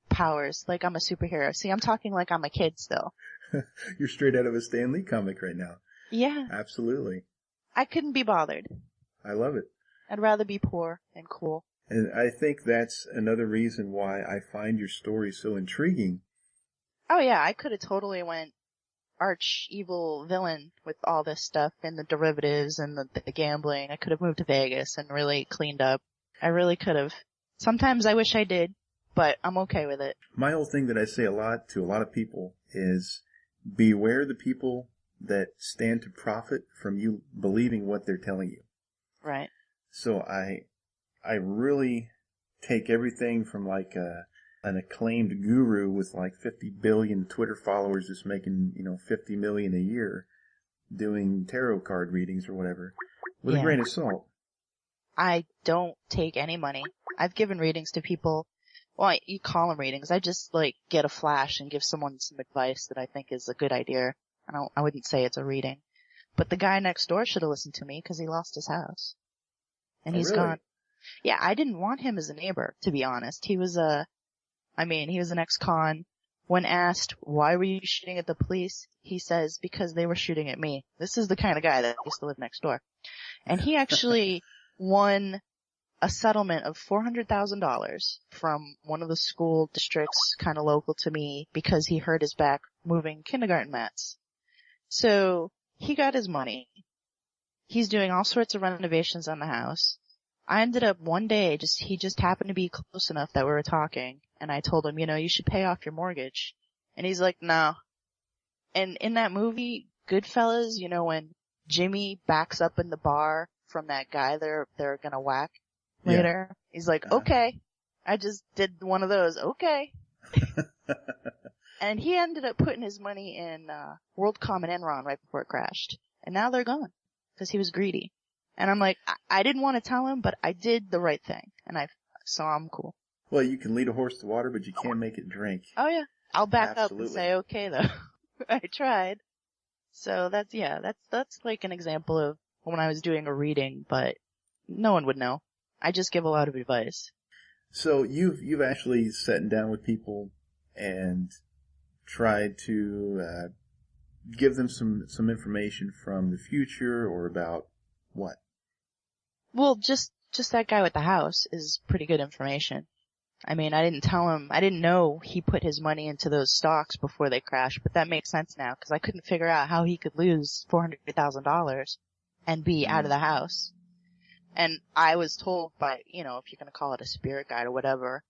powers, like I'm a superhero. See, I'm talking like I'm a kid still. You're straight out of a Stan Lee comic right now. Yeah. Absolutely. I couldn't be bothered. I love it. I'd rather be poor and cool. And I think that's another reason why I find your story so intriguing. Oh yeah, I could have totally went arch evil villain with all this stuff and the derivatives and the gambling. I could have moved to Vegas and really cleaned up. I really could have. Sometimes I wish I did, but I'm okay with it. My whole thing that I say a lot to a lot of people is beware the people that stand to profit from you believing what they're telling you. Right. So I really take everything from like an acclaimed guru with like 50 billion Twitter followers that's making, 50 million a year doing tarot card readings or whatever with a grain of salt. I don't take any money. I've given readings to people. Well, you call them readings. I just get a flash and give someone some advice that I think is a good idea. I wouldn't say it's a reading. But the guy next door should have listened to me because he lost his house. And he's really? gone. Yeah, I didn't want him as a neighbor, to be honest. He was an ex-con. When asked, why were you shooting at the police? He says, because they were shooting at me. This is the kind of guy that used to live next door. And he actually won a settlement of $400,000 from one of the school districts kind of local to me because he hurt his back moving kindergarten mats. So he got his money. He's doing all sorts of renovations on the house. I ended up one day, he just happened to be close enough that we were talking, and I told him, you should pay off your mortgage. And he's like, no. And in that movie, Goodfellas, when Jimmy backs up in the bar from that guy they're gonna whack later, he's like, okay. I just did one of those, okay. And he ended up putting his money in WorldCom and Enron right before it crashed. And now they're gone, because he was greedy. And I'm like, I didn't want to tell him, but I did the right thing. So I'm cool. Well, you can lead a horse to water, but you can't make it drink. Oh yeah. I'll back Absolutely. up and say, okay though. I tried. So that's like an example of when I was doing a reading, but no one would know. I just give a lot of advice. So you've actually sat down with people and tried to give them some information from the future or about what? Well, just that guy with the house is pretty good information. I mean, I didn't know he put his money into those stocks before they crashed, but that makes sense now because I couldn't figure out how he could lose $400,000 and be out of the house. And I was told by, if you're going to call it a spirit guide or whatever,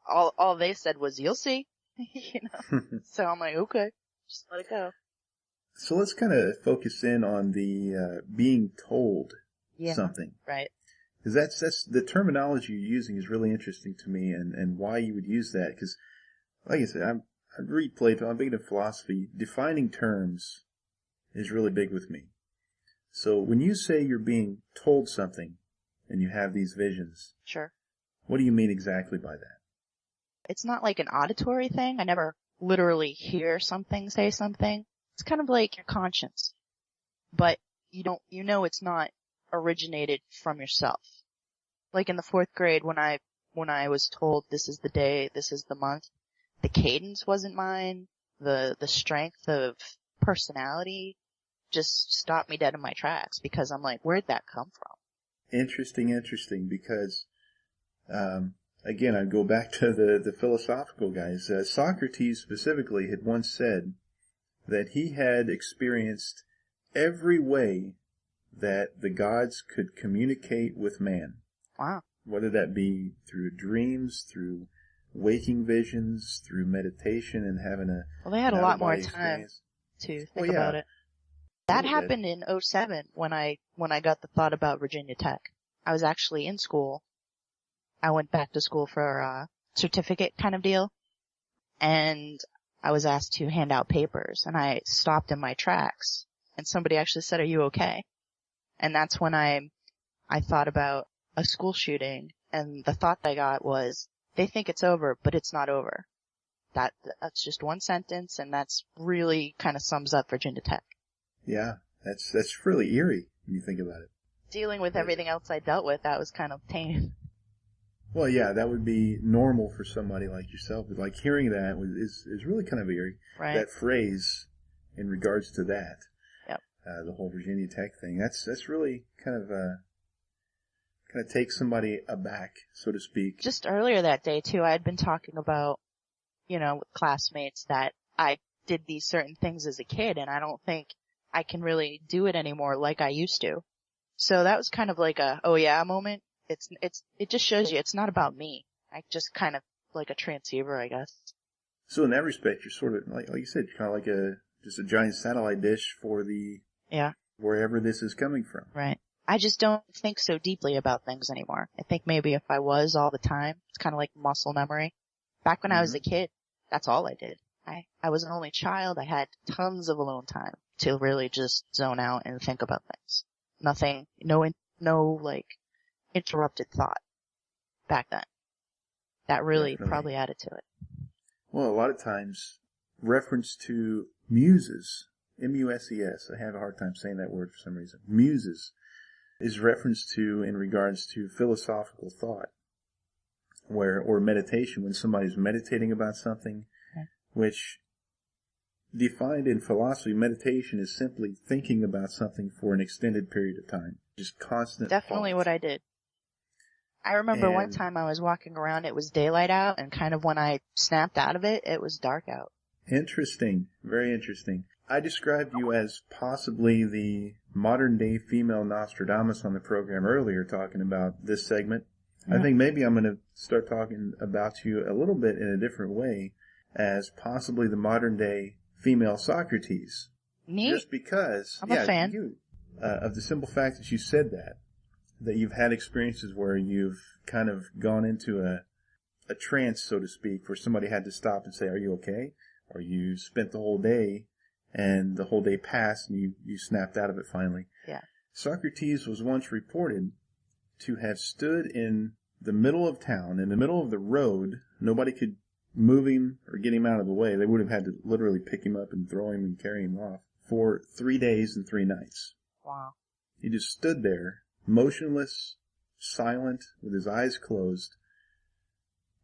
all they said was, you'll see, So I'm like, okay, just let it go. So let's kind of focus in on the being told something. Right. Because that's the terminology you're using is really interesting to me, and why you would use that. Because, like I said, I read Plato. I'm big into philosophy. Defining terms is really big with me. So when you say you're being told something, and you have these visions, Sure. what do you mean exactly by that? It's not like an auditory thing. I never literally hear something say something. It's kind of like your conscience. But you know it's not originated from yourself. Like in the 4th grade when I was told this is the day, this is the month, the cadence wasn't mine, the strength of personality just stopped me dead in my tracks because I'm like, where'd that come from? Interesting, because, again, I go back to the philosophical guys. Socrates specifically had once said that he had experienced every way that the gods could communicate with man. Wow. Whether that be through dreams, through waking visions, through meditation and having Well, they had a lot more time experience. to think about it. That happened in 2007 when I got the thought about Virginia Tech. I was actually in school. I went back to school for a certificate kind of deal, and I was asked to hand out papers, and I stopped in my tracks, and somebody actually said, "Are you okay?" And that's when I thought about a school shooting, and the thought I got was, they think it's over, but it's not over. That's just one sentence, and that's really kind of sums up Virginia Tech. Yeah, that's really eerie when you think about it. Dealing with everything else I dealt with, that was kind of tame. Well, yeah, that would be normal for somebody like yourself, but like hearing that is really kind of eerie. Right. That phrase in regards to that. Yep. The whole Virginia Tech thing. That's really kind of takes somebody aback, so to speak. Just earlier that day too, I had been talking about, with classmates that I did these certain things as a kid, and I don't think I can really do it anymore like I used to. So that was kind of like a, oh yeah moment. It just shows you it's not about me. I just kind of like a transceiver, I guess. So in that respect, you're sort of, like you said, you're kind of like just a giant satellite dish for wherever this is coming from. Right. I just don't think so deeply about things anymore. I think maybe if I was all the time, it's kind of like muscle memory. Back when I was a kid, that's all I did. I was an only child. I had tons of alone time to really just zone out and think about things. Nothing, no like interrupted thought back then. That really probably added to it. Well, a lot of times reference to muses, M-U-S-E-S. I have a hard time saying that word for some reason. Muses is referenced to in regards to philosophical thought, or meditation, when somebody's meditating about something, which defined in philosophy, meditation is simply thinking about something for an extended period of time. Just constant Definitely thought. what I did. I remember one time I was walking around, it was daylight out, and kind of when I snapped out of it, it was dark out. Interesting. Very interesting. I described you as possibly the modern-day female Nostradamus on the program earlier, talking about this segment. I think maybe I'm going to start talking about you a little bit in a different way as possibly the modern-day female Socrates. Me? Just because, I'm a fan. You, of the simple fact that you said that you've had experiences where you've kind of gone into a trance, so to speak, where somebody had to stop and say, "Are you okay?" Or you spent the whole day, and the whole day passed, and you snapped out of it finally. Yeah. Socrates was once reported to have stood in the middle of town, in the middle of the road. Nobody could move him or get him out of the way. They would have had to literally pick him up and throw him and carry him off for 3 days and 3 nights. Wow. He just stood there, motionless, silent, with his eyes closed,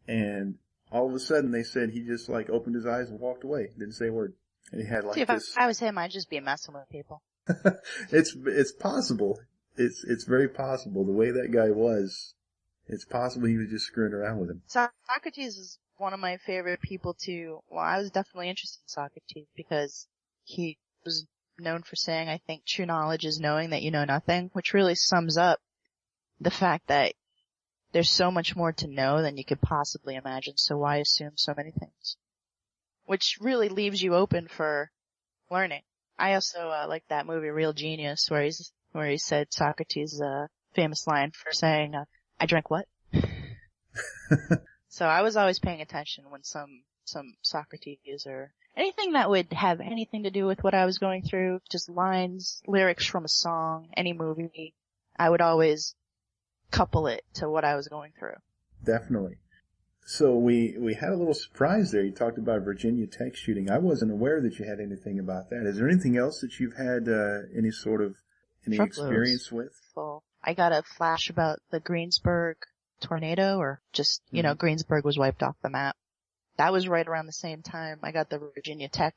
and all of a sudden they said he just opened his eyes and walked away. Didn't say a word. And he had See, if I was him, I'd just be messing with people. It's possible. It's very possible. The way that guy was, it's possible he was just screwing around with him. Socrates is one of my favorite people I was definitely interested in Socrates because he was known for saying, I think true knowledge is knowing that you know nothing, which really sums up the fact that there's so much more to know than you could possibly imagine, so why assume so many things? Which really leaves you open for learning. I also like that movie Real Genius, where he's where he said Socrates' famous line for saying, I drank what? So I was always paying attention when some Socrates or anything that would have anything to do with what I was going through, just lines, lyrics from a song, any movie, I would always couple it to what I was going through. Definitely. So we had a little surprise there. You talked about Virginia Tech shooting. I wasn't aware that you had anything about that. Is there anything else that you've had any experience with? Well, I got a flash about the Greensburg tornado, or just, Greensburg was wiped off the map. That was right around the same time I got the Virginia Tech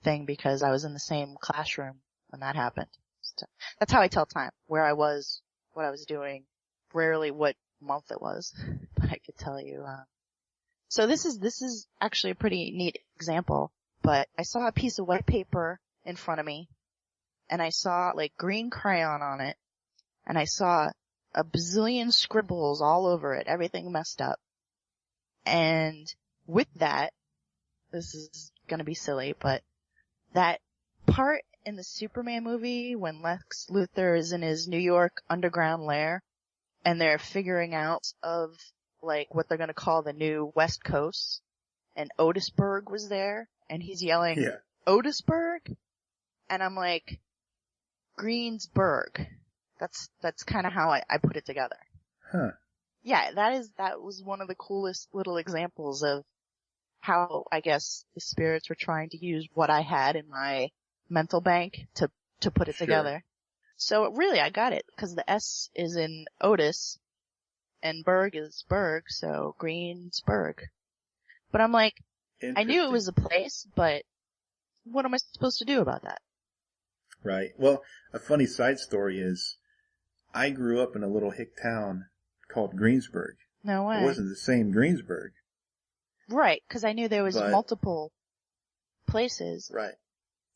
thing because I was in the same classroom when that happened. So that's how I tell time, where I was, what I was doing, rarely what month it was, but I could tell you. So this is actually a pretty neat example, but I saw a piece of white paper in front of me, and I saw like green crayon on it, and I saw a bazillion scribbles all over it, everything messed up. And with that, this is gonna be silly, but that part in the Superman movie when Lex Luthor is in his New York underground lair, and they're figuring out of like what they're gonna call the new West Coast, and Otisburg was there, and he's yelling, Otisburg? And I'm like, Greensburg. That's kinda how I put it together. Huh. Yeah, that was one of the coolest little examples of how, I guess, the spirits were trying to use what I had in my mental bank to put it together. So really, I got it, because the S is in Otis, and Berg is Berg, so Greensburg. But I'm like, I knew it was a place, but what am I supposed to do about that? Right. Well, a funny side story is, I grew up in a little hick town called Greensburg. No way. It wasn't the same Greensburg. Right, because I knew there was multiple places. Right.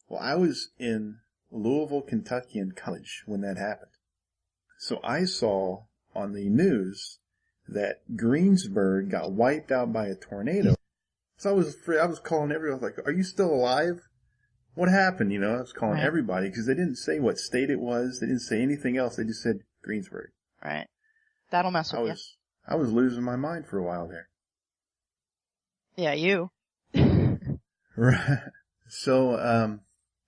Well, I was in Louisville, Kentucky in college when that happened. So I saw on the news that Greensburg got wiped out by a tornado. So I was calling everyone. I was like, are you still alive? What happened? I was calling everybody because they didn't say what state it was. They didn't say anything else. They just said Greensburg. Right. That'll mess with you. I was losing my mind for a while there. Yeah, you. Right. So,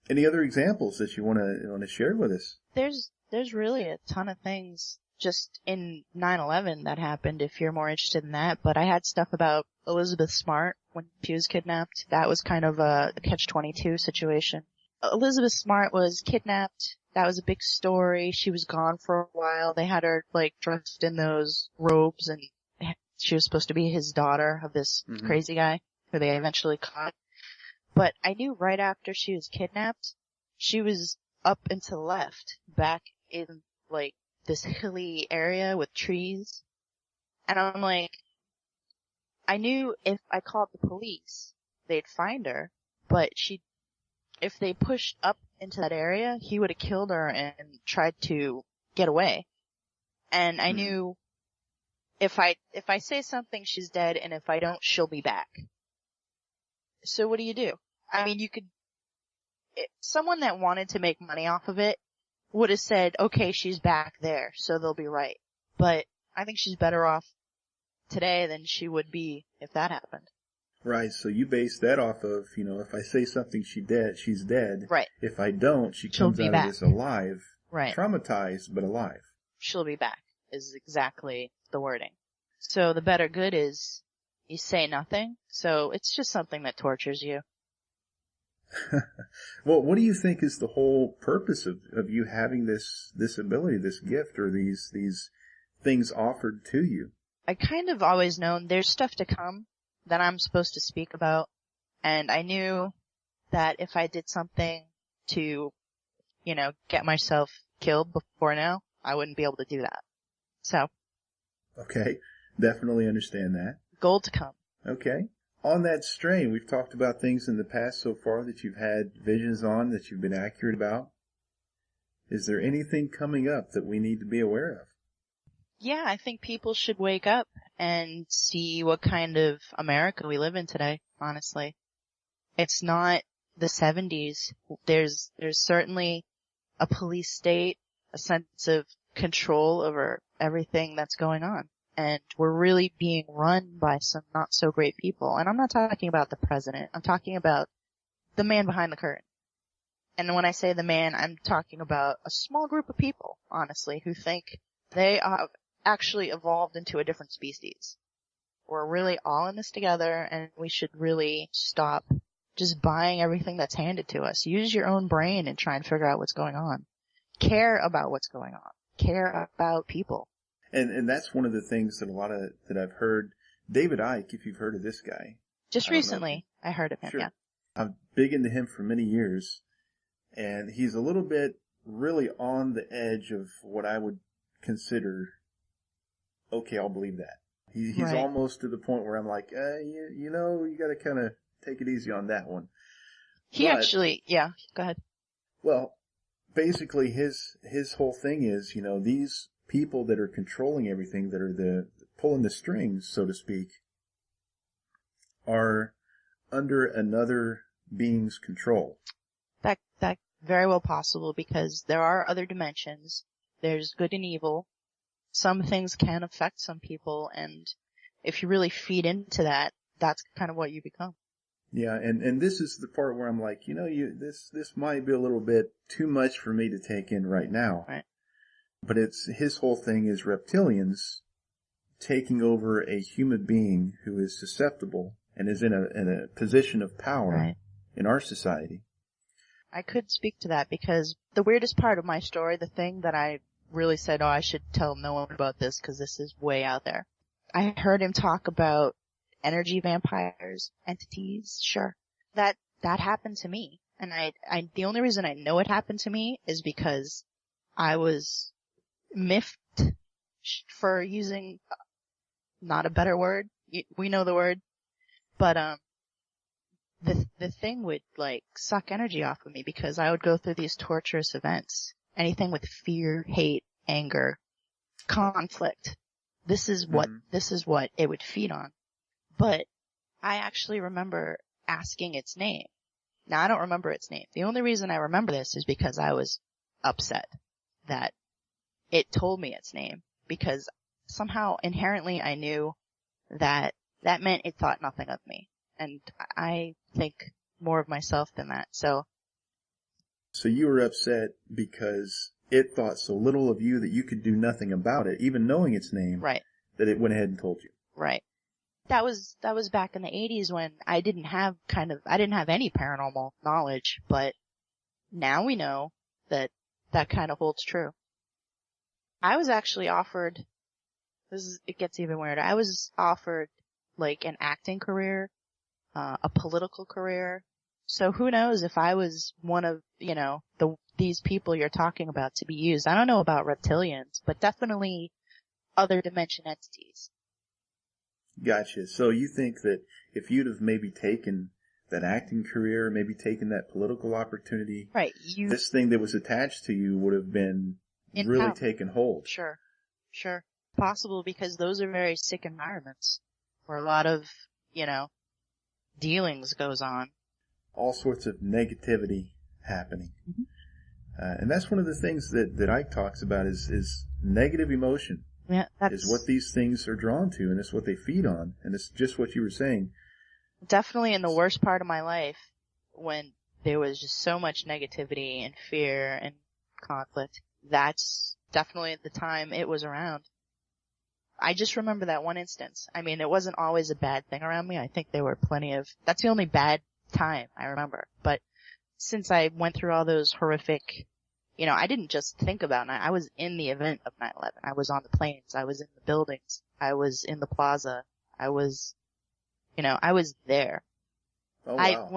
any other examples that you want to share with us? There's really a ton of things just in 9/11 that happened, if you're more interested in that. But I had stuff about Elizabeth Smart when she was kidnapped. That was kind of a catch-22 situation. Elizabeth Smart was kidnapped. That was a big story. She was gone for a while. They had her like dressed in those robes, and she was supposed to be his daughter of this crazy guy who they eventually caught. But I knew right after she was kidnapped, she was up and to the left, back in like this hilly area with trees. And I'm like, I knew if I called the police, they'd find her, but if they pushed up into that area, he would have killed her and tried to get away. And I knew if I say something, she's dead, and if I don't, she'll be back. So what do? I mean, someone that wanted to make money off of it would have said, okay, she's back there, so they'll be right. But I think she's better off today than she would be if that happened. Right, so you base that off of, if I say something, she's dead. Right. If I don't, she comes out of this alive. Right. Traumatized, but alive. She'll be back, is exactly the wording. So the better good is you say nothing, so it's just something that tortures you. Well, what do you think is the whole purpose of you having this ability, this gift, or these things offered to you? I kind of always known there's stuff to come that I'm supposed to speak about, and I knew that if I did something to, get myself killed before now, I wouldn't be able to do that. So. Okay, definitely understand that. Gold to come. Okay. On that strain, we've talked about things in the past so far that you've had visions on, that you've been accurate about. Is there anything coming up that we need to be aware of? Yeah, I think people should wake up and see what kind of America we live in today, honestly. It's not the 70s. There's certainly a police state, a sense of control over everything that's going on. And we're really being run by some not so great people. And I'm not talking about the president. I'm talking about the man behind the curtain. And when I say the man, I'm talking about a small group of people, honestly, who think they have actually evolved into a different species. We're really all in this together, and we should really stop just buying everything that's handed to us. Use your own brain and try and figure out what's going on. Care about what's going on. Care about people. And that's one of the things that I've heard. David Icke, if you've heard of this guy. Just recently, I heard of him, sure. Yeah. I'm big into him for many years. And he's a little bit really on the edge of what I would consider, okay, I'll believe that. He's right. almost to the point where I'm like, you know, you got to kind of take it easy on that one. Yeah, go ahead. Well, basically his whole thing is, you know, these people that are controlling everything, that are pulling the strings, so to speak, are under another being's control. That very well possible, because there are other dimensions. There's good and evil. Some things can affect some people, and if you really feed into that, that's kind of what you become. Yeah, and this is the part where I'm like, you know, this might be a little bit too much for me to take in right now. Right. But his whole thing is reptilians taking over a human being who is susceptible and is in a position of power right. in our society. I could speak to that, because the weirdest part of my story, the thing that I really said, I should tell no one about this because this is way out there. I heard him talk about energy vampires, entities, sure. That happened to me. And the only reason I know it happened to me is because I was miffed, for using not a better word. We know the word. But, the thing would like suck energy off of me, because I would go through these torturous events. Anything with fear, hate, anger, conflict. This is what it would feed on. But I actually remember asking its name. Now, I don't remember its name. The only reason I remember this is because I was upset that it told me its name, because somehow inherently I knew that meant it thought nothing of me. And I think more of myself than that. So you were upset because it thought so little of you that you could do nothing about it, even knowing its name. Right. That it went ahead and told you. Right. That was back in the 80s when I didn't have any paranormal knowledge, but now we know that kind of holds true. I was actually offered, it gets even weirder. I was offered like an acting career, a political career. So who knows if I was one of, you know, these people you're talking about to be used. I don't know about reptilians, but definitely other dimension entities. Gotcha. So you think that if you'd have maybe taken that acting career, maybe taken that political opportunity, right? This thing that was attached to you would have been really taken hold. Sure. Possible, because those are very sick environments where a lot of, you know, dealings goes on. All sorts of negativity happening. Mm-hmm. And that's one of the things that Ike talks about is negative emotion. Yeah, is what these things are drawn to, and it's what they feed on, and it's just what you were saying. Definitely in the worst part of my life, when there was just so much negativity and fear and conflict, that's definitely at the time it was around. I just remember that one instance. I mean, it wasn't always a bad thing around me. I think there were that's the only bad time I remember. But since I went through all those horrific, you know, I didn't just think about it. I was in the event of 9/11. I was on the planes. I was in the buildings. I was in the plaza. I was there. Oh, wow.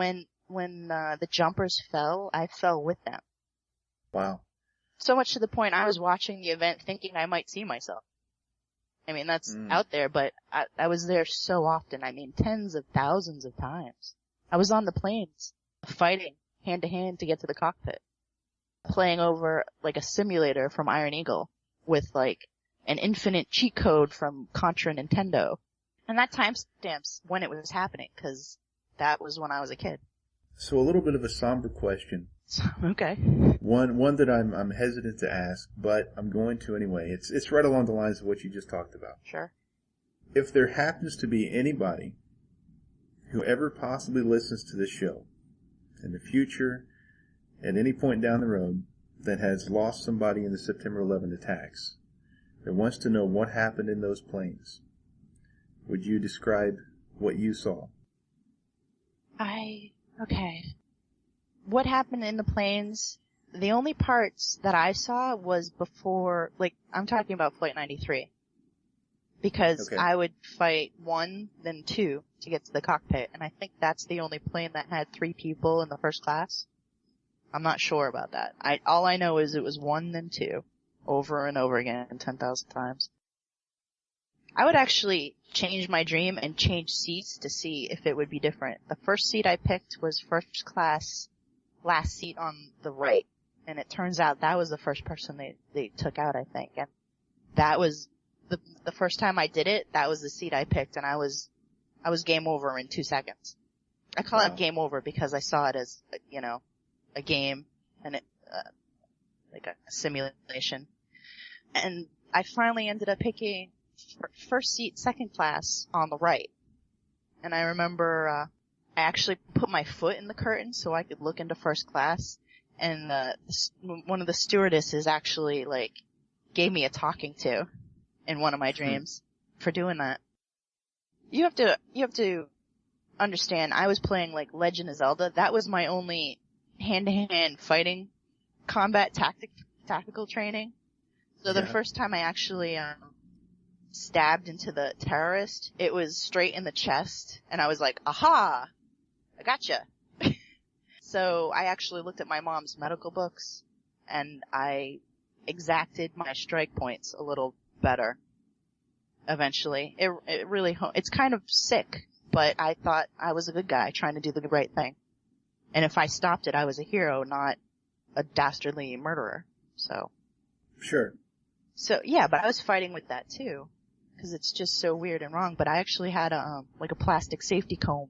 When the jumpers fell, I fell with them. Wow. So much to the point I was watching the event thinking I might see myself. I mean, that's out there, but I was there so often. I mean, tens of thousands of times. I was on the planes, fighting hand to hand to get to the cockpit, playing over like a simulator from Iron Eagle with like an infinite cheat code from Contra Nintendo. And that timestamps when it was happening, because that was when I was a kid. So a little bit of a somber question. Okay. One that I'm hesitant to ask, but I'm going to anyway. It's right along the lines of what you just talked about. Sure. If there happens to be anybody who ever possibly listens to this show in the future, at any point down the road, that has lost somebody in the September 11 attacks, that wants to know what happened in those planes, would you describe what you saw? Okay. What happened in the planes, the only parts that I saw was before, like, I'm talking about Flight 93. Because Okay. I would fight 1, then 2 to get to the cockpit, and I think that's the only plane that had 3 people in the first class. I'm not sure about that. All I know is it was 1, then 2, over and over again 10,000 times. I would actually change my dream and change seats to see if it would be different. The first seat I picked was first class, last seat on the right, and it turns out that was the first person they took out, I think, and that was the first time I did it, that was the seat I picked, and I was game over in 2 seconds. I call it game over because I saw it as, a game, and it, like a simulation. And I finally ended up picking first seat, second class on the right. And I remember, I actually put my foot in the curtain so I could look into first class, and, one of the stewardesses actually, gave me a talking to in one of my dreams for doing that. You have to understand, I was playing Legend of Zelda. That was my only hand-to-hand fighting combat tactical training. So the first time I actually stabbed into the terrorist, it was straight in the chest, and I was like, aha! I gotcha. So I actually looked at my mom's medical books, and I exacted my strike points a little better. Eventually. It really, it's kind of sick, but I thought I was a good guy trying to do the right thing. And if I stopped it, I was a hero, not a dastardly murderer. So. Sure. So, yeah, but I was fighting with that too. Cause it's just so weird and wrong, but I actually had a plastic safety comb.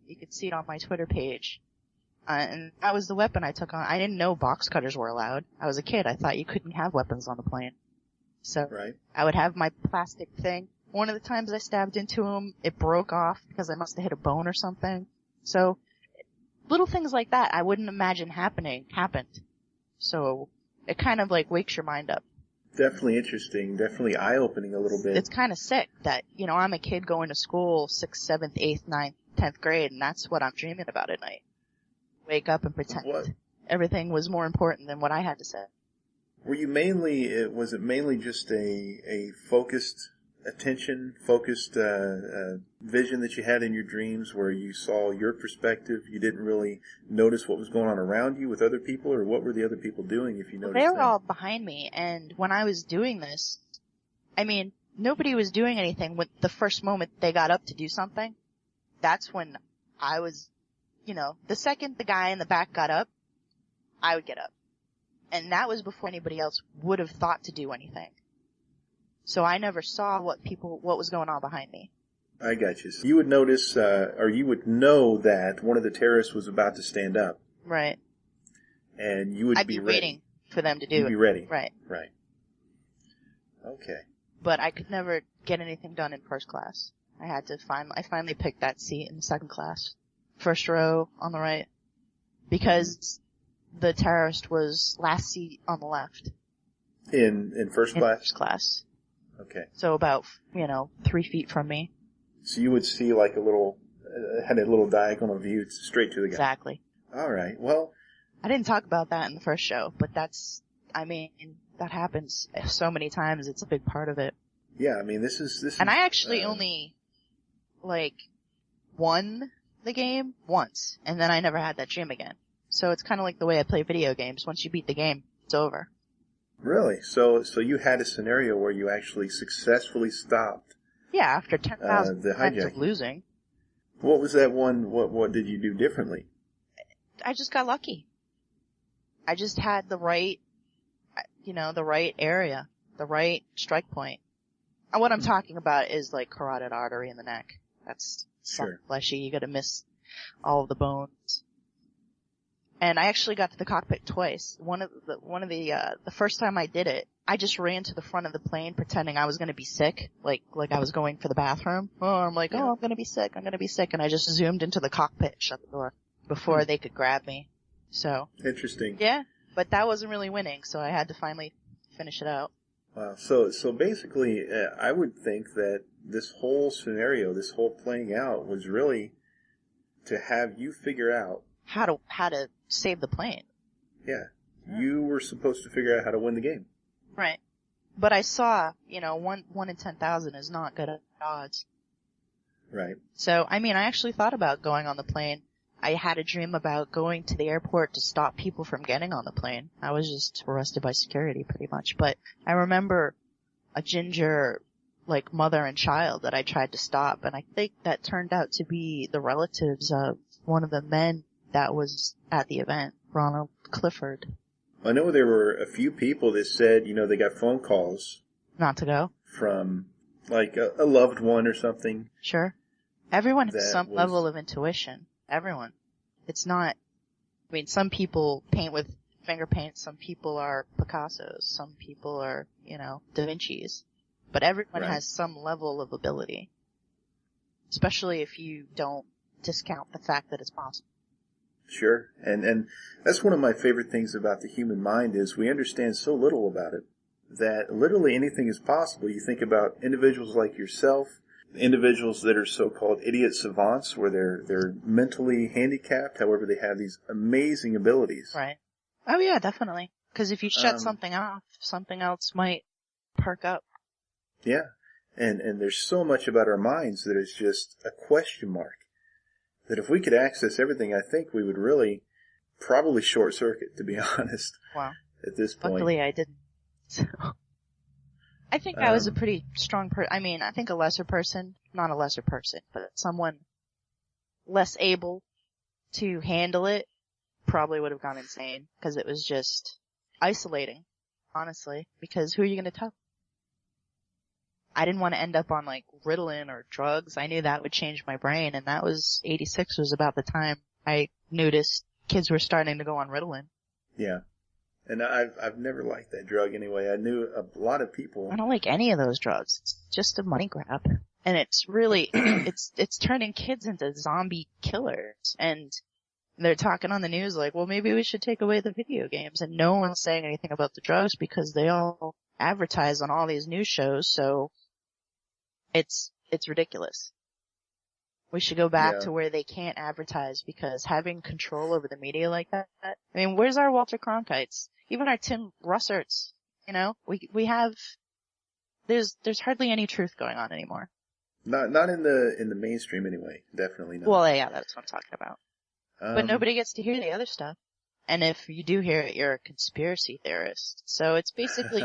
You could see it on my Twitter page. And that was the weapon I took on. I didn't know box cutters were allowed. I was a kid. I thought you couldn't have weapons on the plane. So right. I would have my plastic thing. One of the times I stabbed into him, it broke off because I must have hit a bone or something. So little things like that I wouldn't imagine happened. So it kind of wakes your mind up. Definitely interesting. Definitely eye-opening a little bit. It's kind of sick that, I'm a kid going to school 6th, 7th, 8th, 9th, 10th grade, and that's what I'm dreaming about at night. Wake up and pretend everything was more important than what I had to say. Were you was it mainly just a focused attention, focused vision that you had in your dreams where you saw your perspective? You didn't really notice what was going on around you with other people, or what were the other people doing if you noticed They were all behind me, and when I was doing this, nobody was doing anything. With the first moment they got up to do something, that's when I was, the second the guy in the back got up, I would get up. And that was before anybody else would have thought to do anything. So I never saw what was going on behind me. I got you. So you would notice, or you would know that one of the terrorists was about to stand up. Right. And you would I'd be ready. waiting for them to do it. You'd be ready. Right. Right. Okay. But I could never get anything done in first class. I finally picked that seat in second class. First row on the right. Because the terrorist was last seat on the left. In first class? In first class. Okay. So about, 3 feet from me. So you would see had a little diagonal view straight to the guy. Exactly. All right. Well, I didn't talk about that in the first show, but that happens so many times. It's a big part of it. Yeah, this is. And I actually only, won the game once, and then I never had that dream again. So it's kind of like the way I play video games. Once you beat the game, it's over. Really? So you had a scenario where you actually successfully stopped. Yeah, after 10,000 the times of hijacking. losing. What was that one? What did you do differently? I just got lucky. I just had the right, the right area, the right strike point. And what I'm talking about is carotid artery in the neck. That's Sure. fleshy. You gotta miss all of the bones. And I actually got to the cockpit twice. The first time I did it, I just ran to the front of the plane pretending I was gonna be sick, like I was going for the bathroom. I'm gonna be sick, and I just zoomed into the cockpit and shut the door before they could grab me. So. Interesting. Yeah, but that wasn't really winning, so I had to finally finish it out. Wow. So basically, I would think that this whole scenario, this whole playing out was really to have you figure out How to save the plane. Yeah. You were supposed to figure out how to win the game. Right. But I saw, 1 in 10,000 is not good at odds. Right. So, I actually thought about going on the plane. I had a dream about going to the airport to stop people from getting on the plane. I was just arrested by security pretty much. But I remember a ginger, mother and child that I tried to stop. And I think that turned out to be the relatives of one of the men that was at the event, Ronald Clifford. I know there were a few people that said, they got phone calls. Not to go? From, a loved one or something. Sure. Everyone has some level of intuition. Everyone. It's not, some people paint with finger paint, some people are Picassos, some people are, Da Vinci's. But everyone has some level of ability. Especially if you don't discount the fact that it's possible. Sure. And that's one of my favorite things about the human mind is we understand so little about it that literally anything is possible. You think about individuals like yourself, individuals that are so-called idiot savants where they're mentally handicapped. However, they have these amazing abilities. Right. Oh yeah, definitely. Because if you shut something off, something else might perk up. Yeah. And there's so much about our minds that is just a question mark. That if we could access everything, I think we would really probably short circuit, to be honest. Wow. At this point. Luckily I didn't. So. I think I was a pretty strong I think a lesser person, not a lesser person, but someone less able to handle it probably would have gone insane because it was just isolating, honestly, because who are you going to tell? I didn't want to end up on Ritalin or drugs. I knew that would change my brain, and that was 86 was about the time I noticed kids were starting to go on Ritalin. Yeah. And I've never liked that drug anyway. I knew a lot of people. I don't like any of those drugs. It's just a money grab. And it's really, it's turning kids into zombie killers. And they're talking on the news well, maybe we should take away the video games. And no one's saying anything about the drugs because they all advertise on all these news shows, so it's ridiculous. We should go back to where they can't advertise because having control over the media like that, where's our Walter Cronkites? Even our Tim Russerts, we have, there's hardly any truth going on anymore. Not in the mainstream anyway. Definitely not. Well, yeah, that's what I'm talking about. But nobody gets to hear the other stuff. And if you do hear it, you're a conspiracy theorist. So it's basically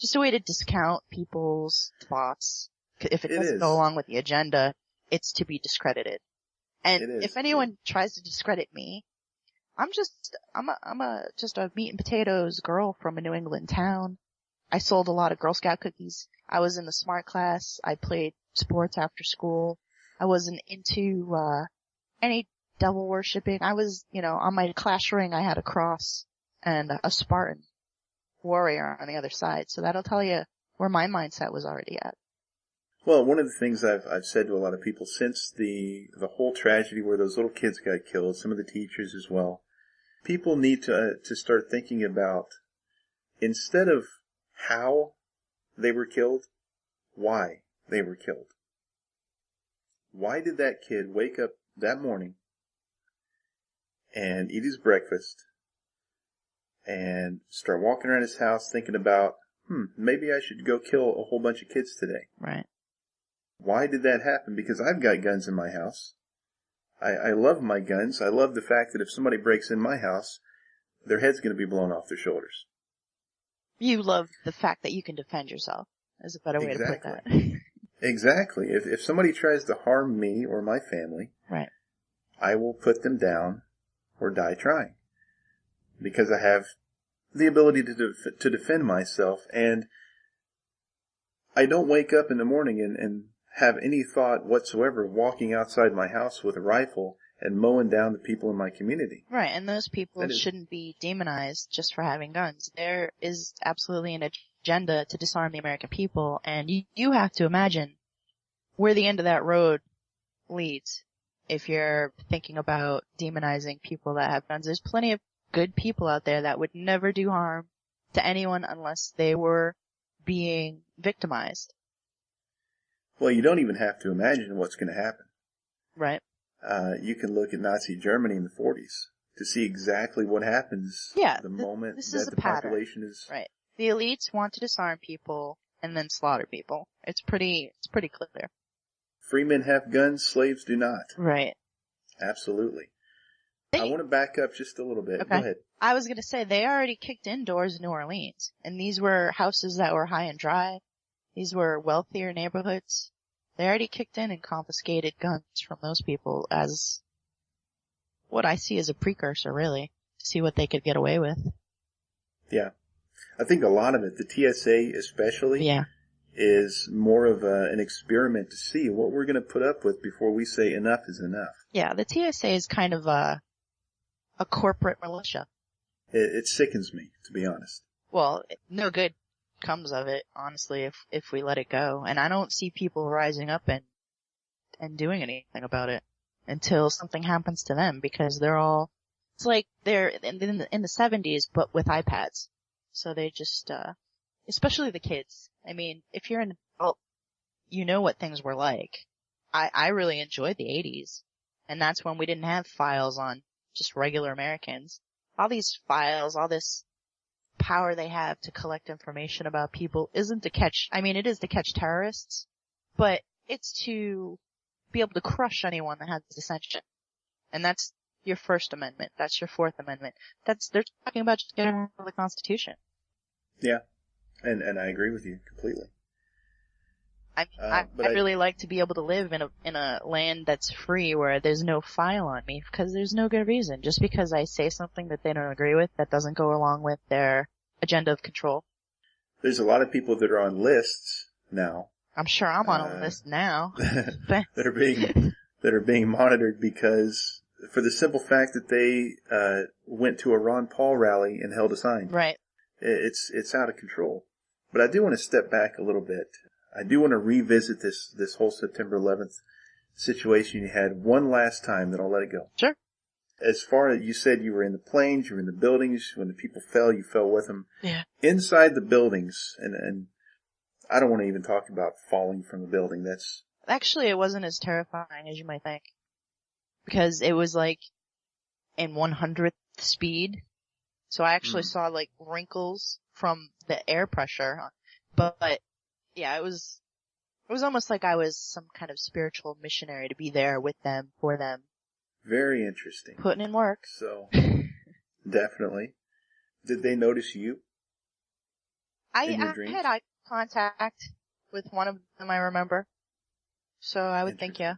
just a way to discount people's thoughts. If it doesn't go along with the agenda, it's to be discredited. And if anyone tries to discredit me, I'm a meat and potatoes girl from a New England town. I sold a lot of Girl Scout cookies. I was in the smart class. I played sports after school. I wasn't into, any devil worshipping. I was, on my class ring I had a cross and a Spartan warrior on the other side. So that'll tell you where my mindset was already at. Well, one of the things I've said to a lot of people since the whole tragedy where those little kids got killed, some of the teachers as well, people need to start thinking about, instead of how they were killed, why they were killed. Why did that kid wake up that morning and eat his breakfast and start walking around his house thinking about, maybe I should go kill a whole bunch of kids today? Right. Why did that happen? Because I've got guns in my house. I love my guns. I love the fact that if somebody breaks in my house, their head's going to be blown off their shoulders. You love the fact that you can defend yourself, is a better way to put that. Exactly. If somebody tries to harm me or my family, right, I will put them down or die trying. Because I have the ability to defend myself, and I don't wake up in the morning and have any thought whatsoever of walking outside my house with a rifle and mowing down the people in my community. Right, and those people shouldn't be demonized just for having guns. There is absolutely an agenda to disarm the American people, and you have to imagine where the end of that road leads if you're thinking about demonizing people that have guns. There's plenty of good people out there that would never do harm to anyone unless they were being victimized. Well, you don't even have to imagine what's going to happen. Right. You can look at Nazi Germany in the 40s to see exactly what happens the moment that the population is... Right. The elites want to disarm people and then slaughter people. It's pretty clear. Free men have guns, slaves do not. Right. Absolutely. I want to back up just a little bit. Okay. Go ahead. I was going to say, they already kicked in doors in New Orleans, and these were houses that were high and dry. These were wealthier neighborhoods. They already kicked in and confiscated guns from those people as what I see as a precursor, really, to see what they could get away with. Yeah. I think a lot of it, the TSA especially, is more of an experiment to see what we're going to put up with before we say enough is enough. Yeah, the TSA is kind of a corporate militia. It sickens me, to be honest. Well, no good comes of it, honestly, if we let it go. And I don't see people rising up and doing anything about it until something happens to them, because it's like they're in the 70s, but with iPads. So they just, especially the kids. I mean, if you're an adult, you know what things were like. I really enjoyed the 80s. And that's when we didn't have files on just regular Americans. All these files, all this power they have to collect information about people isn't to catch, it is to catch terrorists, but it's to be able to crush anyone that has dissension. And that's your First Amendment. That's your Fourth Amendment. They're talking about just getting rid of the Constitution. Yeah. And I agree with you completely. I'd really like to be able to live in a land that's free where there's no file on me, because there's no good reason. Just because I say something that they don't agree with, that doesn't go along with their agenda of control. There's a lot of people that are on lists now. I'm sure I'm on a list now. that are being monitored because, for the simple fact that they went to a Ron Paul rally and held a sign. Right. It's out of control. But I do want to step back a little bit. I do want to revisit this whole September 11th situation you had one last time, then I'll let it go. Sure. As far as you said, you were in the planes, you were in the buildings. When the people fell, you fell with them. Yeah. Inside the buildings, and I don't want to even talk about falling from a building. Actually, it wasn't as terrifying as you might think, because it was like in 100th speed. So I actually saw like wrinkles from the air pressure, but yeah, it was almost like I was some kind of spiritual missionary to be there with them, for them. Very interesting. Putting in work. So, definitely. Did they notice you? I had eye contact with one of them, I remember. So I would think, yeah.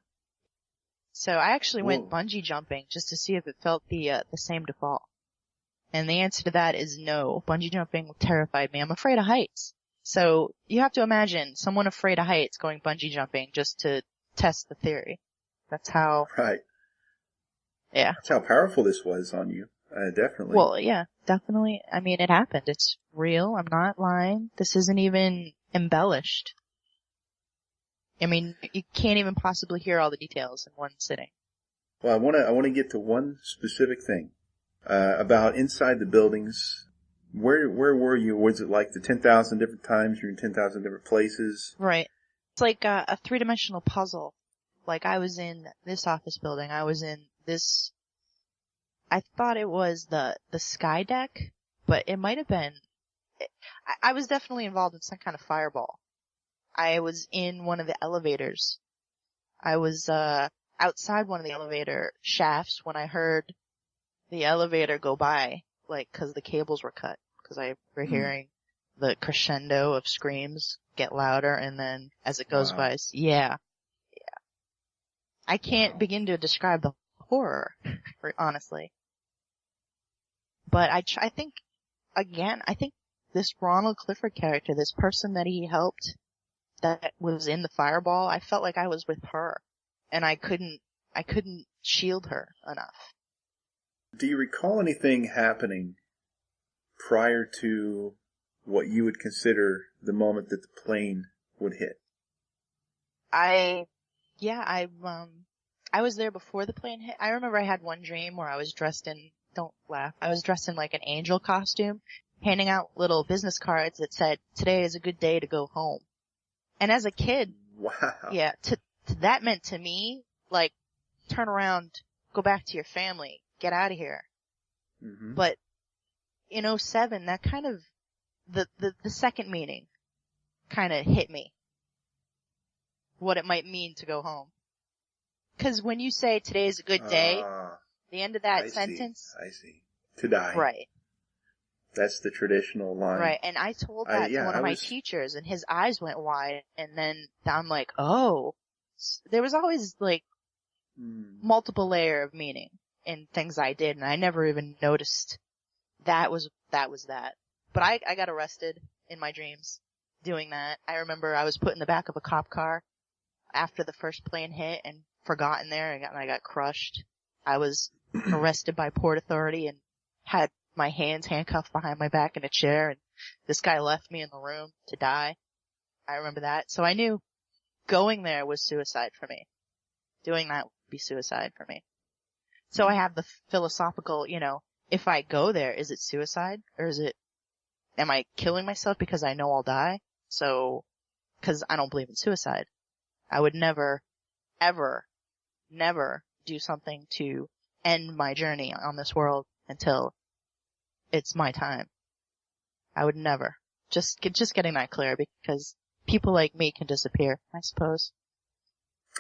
So I actually went bungee jumping just to see if it felt the same to fall. And the answer to that is no. Bungee jumping terrified me. I'm afraid of heights. So you have to imagine someone afraid of heights going bungee jumping just to test the theory. That's how. Right. Yeah. That's how powerful this was on you. Definitely. Well, yeah, definitely. It happened. It's real. I'm not lying. This isn't even embellished. You can't even possibly hear all the details in one sitting. Well, I want to get to one specific thing. About inside the buildings. Where were you? Was it like the 10,000 different times you're in 10,000 different places? Right. It's like a three-dimensional puzzle. Like I was in this office building. I was in this. I thought it was the sky deck, but it might have been. I was definitely involved in some kind of fireball. I was in one of the elevators. I was outside one of the elevator shafts when I heard the elevator go by, like, cause the cables were cut, cause I were hearing the crescendo of screams get louder, and then as it goes by, yeah. I can't begin to describe the horror, honestly. But I think this Ronald Clifford character, this person that he helped, that was in the fireball, I felt like I was with her. And I couldn't shield her enough. Do you recall anything happening prior to what you would consider the moment that the plane would hit? I was there before the plane hit. I remember I had one dream where I was dressed in, don't laugh, I was dressed in like an angel costume, handing out little business cards that said, "Today is a good day to go home." And as a kid, Wow. yeah, that meant to me, like, turn around, go back to your family, get out of here. Mm-hmm. But in '07, that kind of, the second meaning kind of hit me. What it might mean to go home. Cause when you say today is a good day, the end of that sentence. I see. To die. Right. That's the traditional line. Right. And I told that to one of my teachers, and his eyes went wide, and then I'm like, oh. There was always like multiple layer of meaning in things I did, and I never even noticed that was that. But I got arrested in my dreams doing that. I remember I was put in the back of a cop car after the first plane hit and forgotten there, and I got crushed. I was arrested by Port Authority and had my hands handcuffed behind my back in a chair, and this guy left me in the room to die. I remember that. So I knew going there was suicide for me. Doing that would be suicide for me. So I have the philosophical, if I go there, is it suicide? Or am I killing myself because I know I'll die? So, cause I don't believe in suicide. I would never, ever, never do something to end my journey on this world until it's my time. I would never. Just getting that clear, because people like me can disappear, I suppose.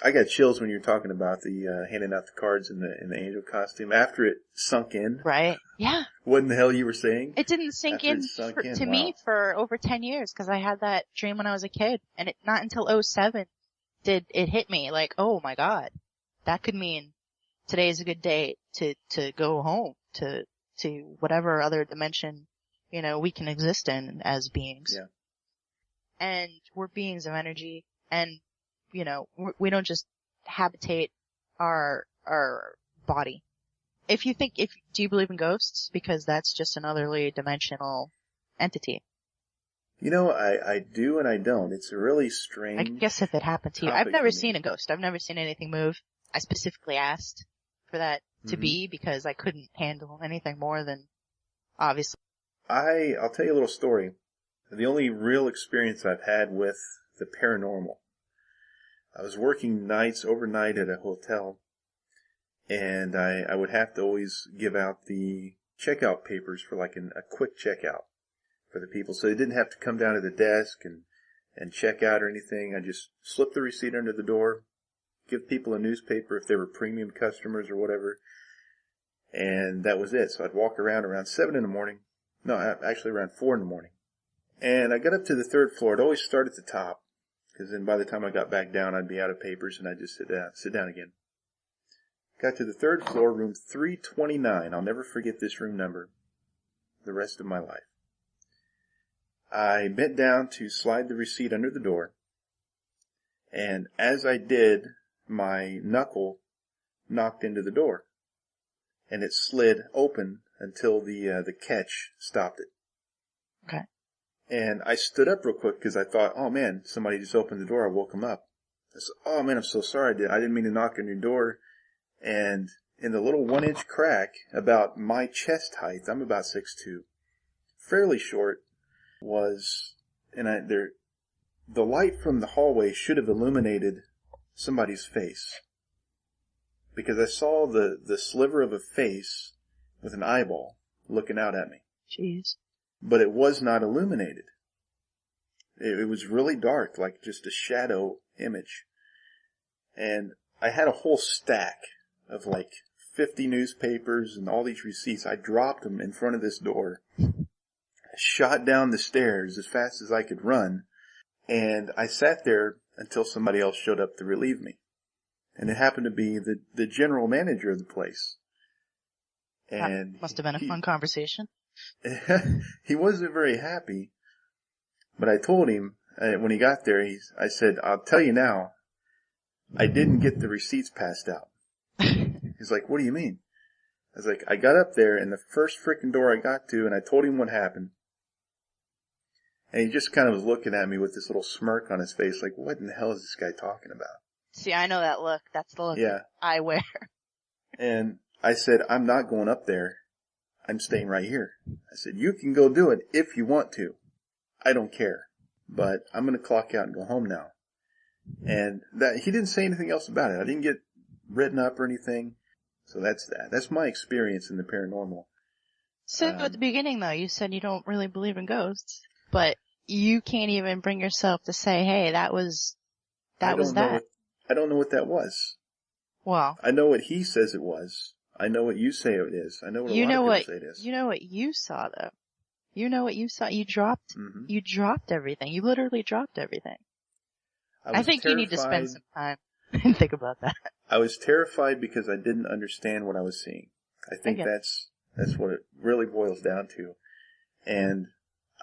I got chills when you were talking about the handing out the cards in the angel costume after it sunk in. Right. Yeah. What in the hell you were saying? It didn't sink in to me for over 10 years, because I had that dream when I was a kid, and not until '07 did it hit me like, oh my God, that could mean today is a good day to go home to whatever other dimension, we can exist in as beings. Yeah. And we're beings of energy, and, we don't just habitate our body. Do you believe in ghosts? Because that's just another dimensional entity. I do and I don't. It's a really strange. I guess if it happened to you. I've never seen a ghost. I've never seen anything move. I specifically asked for that to be, because I couldn't handle anything more than, obviously. I'll tell you a little story. The only real experience I've had with the paranormal. I was working nights overnight at a hotel, and I would have to always give out the checkout papers for like a quick checkout for the people, so they didn't have to come down to the desk and check out or anything. I just slip the receipt under the door, give people a newspaper if they were premium customers or whatever, and that was it. So I'd walk around 7 in the morning. No, actually around 4 in the morning. And I got up to the 3rd floor. I'd always start at the top, because then by the time I got back down, I'd be out of papers, and I'd just sit down again. Got to the 3rd floor, room 329. I'll never forget this room number the rest of my life. I bent down to slide the receipt under the door, and as I did, my knuckle knocked into the door, and it slid open until the catch stopped it. Okay. And I stood up real quick because I thought, oh man, somebody just opened the door. I woke him up. I said, oh man, I'm so sorry. I didn't mean to knock on your door. And in the little 1-inch crack about my chest height, I'm about 6'2", fairly short, the light from the hallway should have illuminated somebody's face, because I saw the sliver of a face with an eyeball looking out at me. Jeez. But it was not illuminated. It was really dark, like just a shadow image. And I had a whole stack of like 50 newspapers and all these receipts. I dropped them in front of this door, shot down the stairs as fast as I could run, and I sat there until somebody else showed up to relieve me. And it happened to be the general manager of the place. And that must have been a fun conversation. He wasn't very happy, but I told him when he got there, I said, I'll tell you now, I didn't get the receipts passed out. He's like, what do you mean? I was like, I got up there, and the first freaking door I got to, and I told him what happened. And he just kind of was looking at me with this little smirk on his face, like, what in the hell is this guy talking about? See, I know that look. That's the look that I wear. And I said, I'm not going up there. I'm staying right here. I said, you can go do it if you want to. I don't care. But I'm going to clock out and go home now. And that he didn't say anything else about it. I didn't get written up or anything. So that's that. That's my experience in the paranormal. So at the beginning, though, you said you don't really believe in ghosts. But you can't even bring yourself to say, hey, that was that. I don't know what that was. Well, I know what he says it was. I know what you say it is. I know what a lot of people say it is. You know what you saw, though. You know what you saw. You dropped everything. You literally dropped everything. I think you need to spend some time and think about that. I was terrified because I didn't understand what I was seeing. I think that's what it really boils down to. And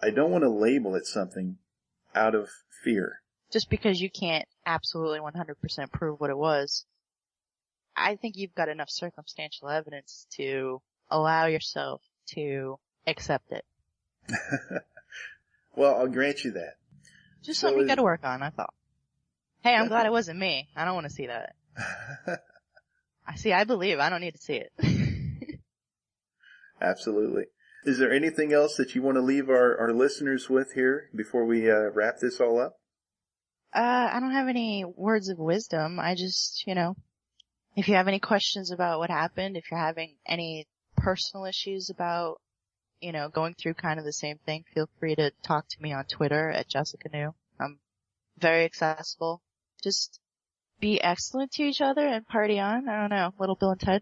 I don't want to label it something out of fear. Just because you can't absolutely 100% prove what it was. I think you've got enough circumstantial evidence to allow yourself to accept it. Well, I'll grant you that. Just something you got to work on, I thought. Hey, I'm glad it wasn't me. I don't want to see that. I believe. I don't need to see it. Absolutely. Is there anything else that you want to leave our listeners with here before we wrap this all up? I don't have any words of wisdom. I just, if you have any questions about what happened, if you're having any personal issues about, going through kind of the same thing, feel free to talk to me on Twitter at Jessica New. I'm very accessible. Just be excellent to each other and party on. I don't know. Little Bill and Ted.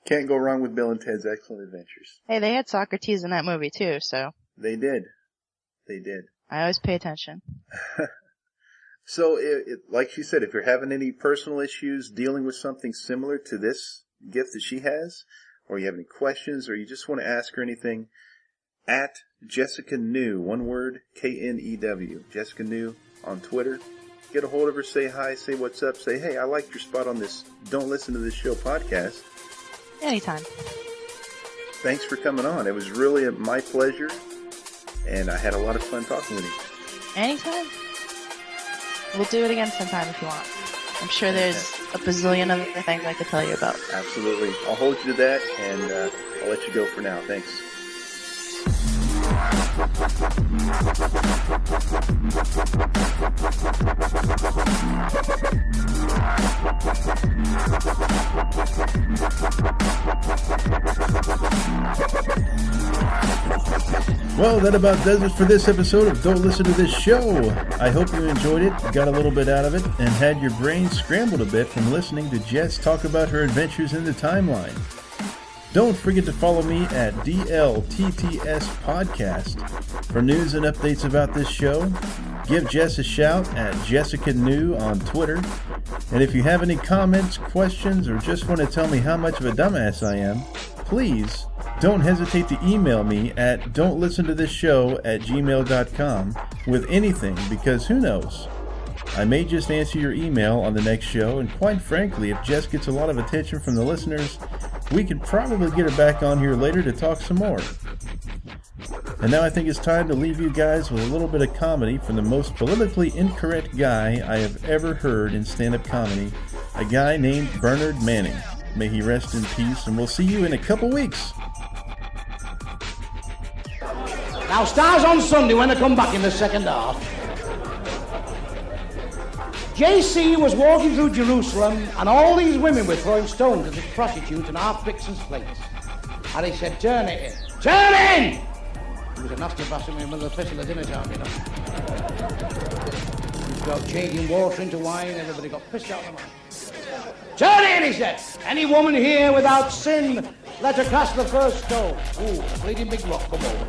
Can't go wrong with Bill and Ted's Excellent Adventures. Hey, they had Socrates in that movie too, so. They did. I always pay attention. So, like she said, if you're having any personal issues dealing with something similar to this gift that she has, or you have any questions, or you just want to ask her anything, at Jessica New, one word, Knew, Jessica New on Twitter. Get a hold of her, say hi, say what's up, say, hey, I like your spot on this Don't Listen to This Show podcast. Anytime. Thanks for coming on. It was really my pleasure, and I had a lot of fun talking with you. Anytime. We'll do it again sometime if you want. I'm sure there's a bazillion other things I could tell you about. Absolutely. I'll hold you to that, and I'll let you go for now. Thanks. Well, that about does it for this episode of Don't Listen to This Show. I hope you enjoyed it, got a little bit out of it, and had your brain scrambled a bit from listening to Jess talk about her adventures in the timeline. Don't forget to follow me at DLTTS Podcast for news and updates about this show. Give Jess a shout at Jessica New on Twitter. And if you have any comments, questions, or just want to tell me how much of a dumbass I am, please don't hesitate to email me at don'tlistentothisShow@gmail.com with anything, because who knows? I may just answer your email on the next show, and quite frankly, if Jess gets a lot of attention from the listeners, we could probably get her back on here later to talk some more. And now I think it's time to leave you guys with a little bit of comedy from the most politically incorrect guy I have ever heard in stand-up comedy, a guy named Bernard Manning. May he rest in peace, and we'll see you in a couple weeks. Now, stars on Sunday when they come back in the second half. JC was walking through Jerusalem, and all these women were throwing stones at his prostitutes and half-vixens' plates. And he said, turn it in. Turn in! He was a nasty bastard with a pistol at dinner time, you know. He got changing water into wine, everybody got pissed out of the mind. Turn in, he said. Any woman here without sin, let her cast the first stone. Ooh, a bleeding big rock, come over.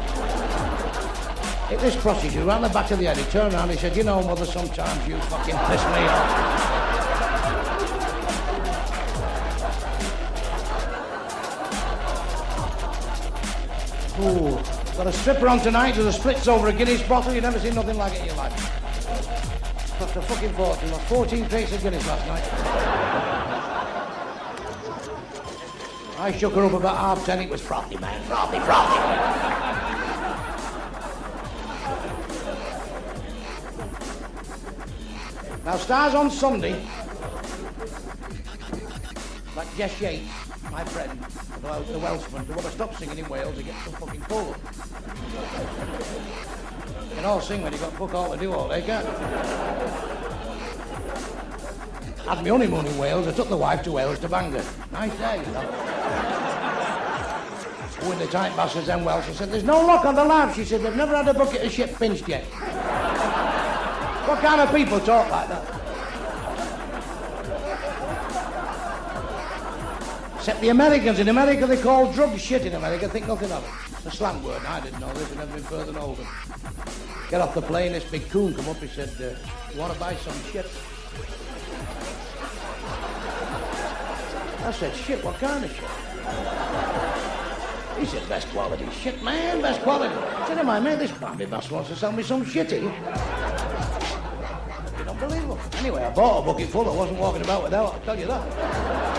Hit this prostitute round the back of the head. He turned around, he said, you know, mother, sometimes you fucking piss me off. Ooh, got a stripper on tonight with the splits over a Guinness bottle. You've never seen nothing like it in your life. Cost a fucking fortune. Lost 14 crates of Guinness last night. I shook her up about 10:30. It was frothy, man. Frothy. Now, stars on Sunday, like Jess, my friend, the Welshman, they want to stop singing in Wales and get some fucking cold. You can all sing when you've got fuck all to do all day, can't you? Had my honeymoon in Wales. I took the wife to Wales to Bangor. Nice day, you know. With the tight bastards and Welsh, I said, there's no lock on the lamp. She said, they've never had a bucket of shit pinched yet. What kind of people talk like that? Except the Americans. In America, they call drugs shit in America. Think nothing of it. It's a slang word. I didn't know this. I've never been further than Oldham. Get off the plane, this big coon come up. He said, you want to buy some shit? I said, shit, what kind of shit? He said, best quality shit, man, best quality. I said, my man, this Bambi Bass wants to sell me some shitty. Fucking unbelievable. Anyway, I bought a bucket full. I wasn't walking about without, I'll tell you that.